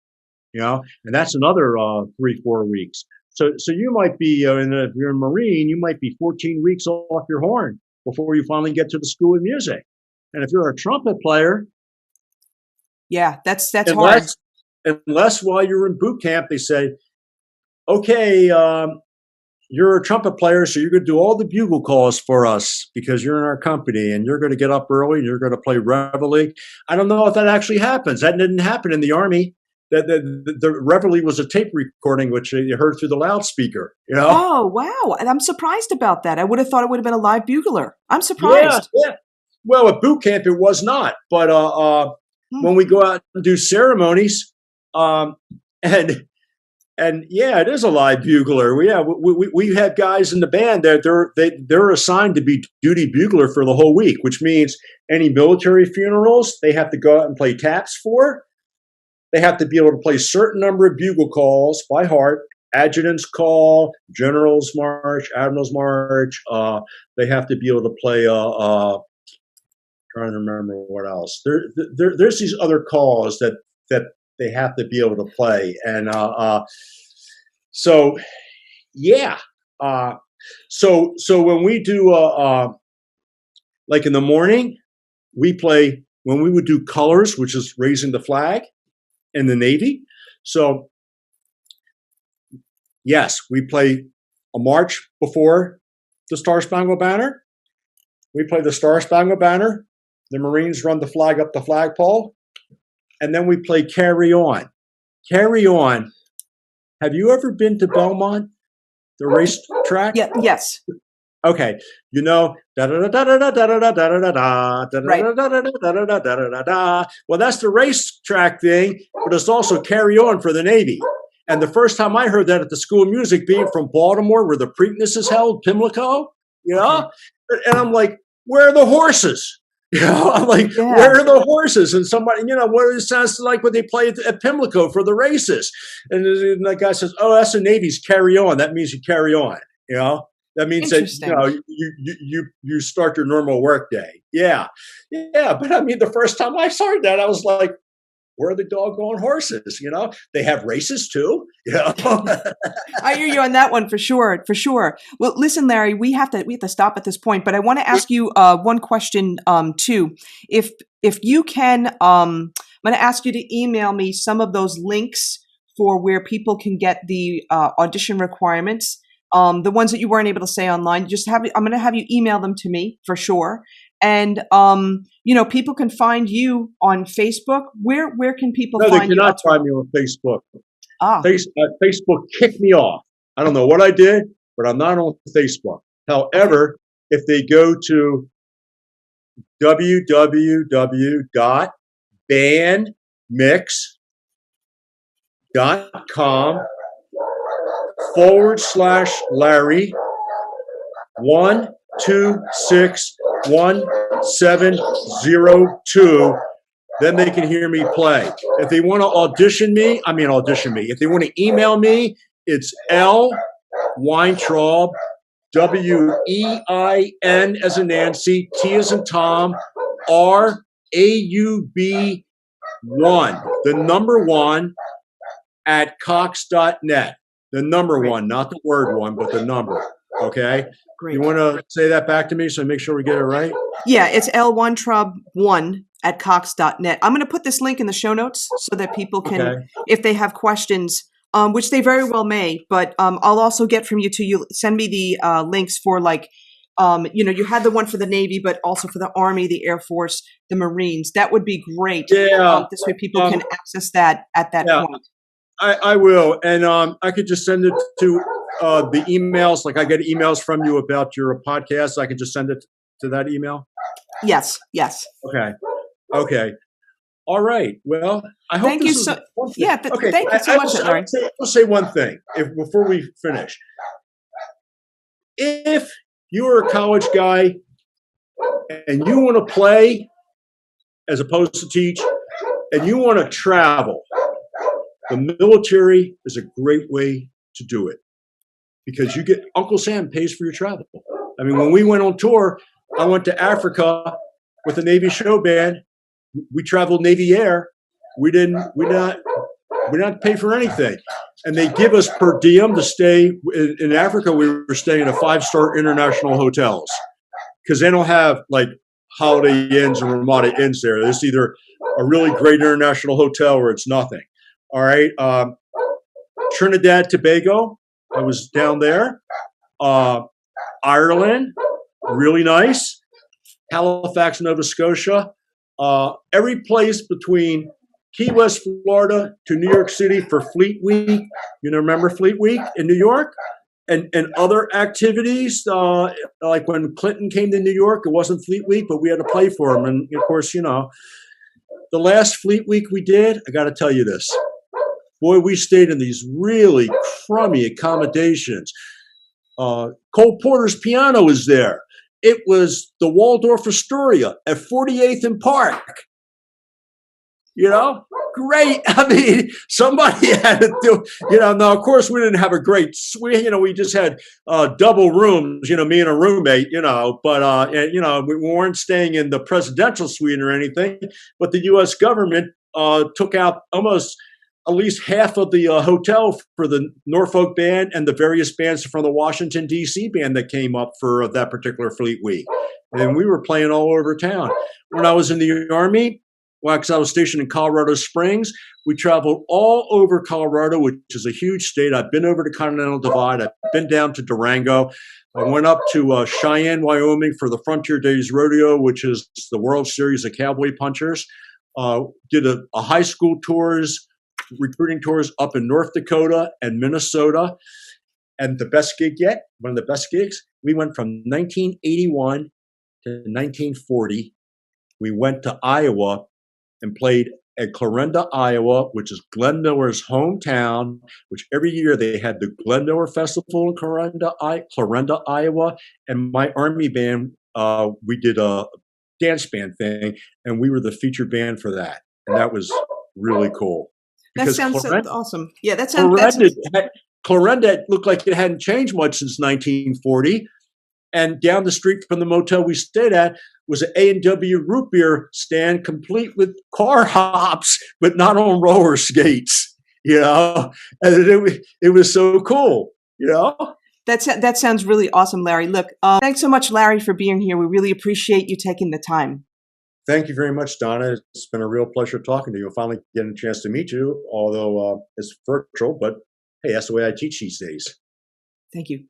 and that's another 3-4 weeks. So you might be, if you're a Marine, you might be 14 weeks off your horn before you finally get to the School of Music. And if you're a trumpet player, that's hard. Unless while you're in boot camp, they say, okay, you're a trumpet player, so you're going to do all the bugle calls for us because you're in our company and you're going to get up early and you're going to play reveille. I don't know if that actually happens. That didn't happen in the Army. The reveille was a tape recording, which you heard through the loudspeaker. Oh, wow. And I'm surprised about that. I would have thought it would have been a live bugler. I'm surprised. Yeah. Well, at boot camp, it was not. But when we go out and do ceremonies, it is a live bugler. We have guys in the band that they're assigned to be duty bugler for the whole week, which means any military funerals they have to go out and play taps for. They have to be able to play a certain number of bugle calls by heart. Adjutant's call, General's March, Admiral's March. They have to be able to play. Trying to remember what else. There's these other calls that they have to be able to play, and so when we do like in the morning, we play when we would do colors, which is raising the flag in the Navy. So yes, we play a march before the Star Spangled Banner. We play the Star Spangled Banner. The Marines run the flag up the flagpole. And then we play Carry On. Carry On. Have you ever been to Belmont, the race track? Yeah. Yes. Okay. Well, that's the racetrack thing, but it's also Carry On for the Navy. And the first time I heard that at the School of Music, being from Baltimore, where the Preakness is held, Pimlico, and I'm like, where are the horses? I'm like, Yeah. where are the horses? And somebody, what it sounds like when they play at Pimlico for the races. And that guy says, oh, that's the Navy's carry on. That means you carry on. That means that Interesting. you start your normal work day. Yeah, yeah. But I mean, the first time I saw that, I was like, where are the doggone horses? They have races too. I hear you on that one for sure, for sure. Well, listen, Larry, we have to stop at this point, but I want to ask you one question too. If you can, I'm going to ask you to email me some of those links for where people can get the audition requirements. The ones that you weren't able to say online, I'm going to have you email them to me for sure. And people can find you on Facebook. Where can people No, they find you? cannot find me on Facebook. Ah, Facebook kicked me off. I don't know what I did, but I'm not on Facebook. However, if they go to www.bandmix.com/Larry 1261702, then they can hear me play. If they want to audition me. If they want to email me, it's L Weintraub, WEIN as in Nancy, T as in Tom, RAUB1, the number one at Cox.net. The number great. one, not the word one, but the number. Okay. Great. You want to say that back to me so I make sure we get it right? Yeah, it's L1Trub1 at Cox.net. I'm going to put this link in the show notes so that people can, if they have questions, which they very well may, but I'll also get from you too. You send me the links for you had the one for the Navy, but also for the Army, the Air Force, the Marines. That would be great. Yeah. This way people can access that at that point. I will. And I could just send it to the emails. Like I get emails from you about your podcast. I could just send it to that email. Yes. Okay. All right. Well, I hope thank you so. Yeah. Okay. Thank you so much, Larry. I'll say one thing before we finish. If you're a college guy and you want to play as opposed to teach, and you want to travel, the military is a great way to do it because Uncle Sam pays for your travel. I mean, when we went on tour, I went to Africa with the Navy show band. We traveled Navy Air. We didn't pay for anything. And they give us per diem to stay in Africa. We were staying in 5-star international hotels because they don't have like Holiday Inns and Ramada Inns there. There's either a really great international hotel or it's nothing. All right. Trinidad, Tobago. I was down there. Ireland, really nice. Halifax, Nova Scotia. Every place between Key West, Florida to New York City for Fleet Week. Remember Fleet Week in New York? And other activities, like when Clinton came to New York, it wasn't Fleet Week, but we had to play for him. And of course, the last Fleet Week we did, I got to tell you this. Boy, we stayed in these really crummy accommodations. Cole Porter's piano was there. It was the Waldorf Astoria at 48th and Park. Great. I mean, somebody had to do, now, of course, we didn't have a great suite. We just had double rooms, me and a roommate, but, we weren't staying in the presidential suite or anything. But the U.S. government took out almost at least half of the hotel for the Norfolk band and the various bands from the Washington, D.C. band that came up for that particular Fleet Week. And we were playing all over town. When I was in the Army, because I was stationed in Colorado Springs, we traveled all over Colorado, which is a huge state. I've been over to Continental Divide. I've been down to Durango. I went up to Cheyenne, Wyoming for the Frontier Days Rodeo, which is the World Series of Cowboy Punchers. Did a high school tours, recruiting tours up in North Dakota and Minnesota. And the best gig yet, one of the best gigs, we went from 1981 to 1940. We went to Iowa and played at Clarinda, Iowa, which is Glenn Miller's hometown, which every year they had the Glenn Miller Festival in Clarinda, Iowa. And my Army band, we did a dance band thing, and we were the featured band for that, and that was really cool. That Because sounds so awesome. Yeah, that's Clarendon looked like it hadn't changed much since 1940. And down the street from the motel we stayed at was an A&W root beer stand, complete with car hops, but not on roller skates. And it was so cool. That sounds really awesome, Larry. Look, thanks so much, Larry, for being here. We really appreciate you taking the time. Thank you very much, Donna. It's been a real pleasure talking to you. Finally getting a chance to meet you, although it's virtual, but hey, that's the way I teach these days. Thank you.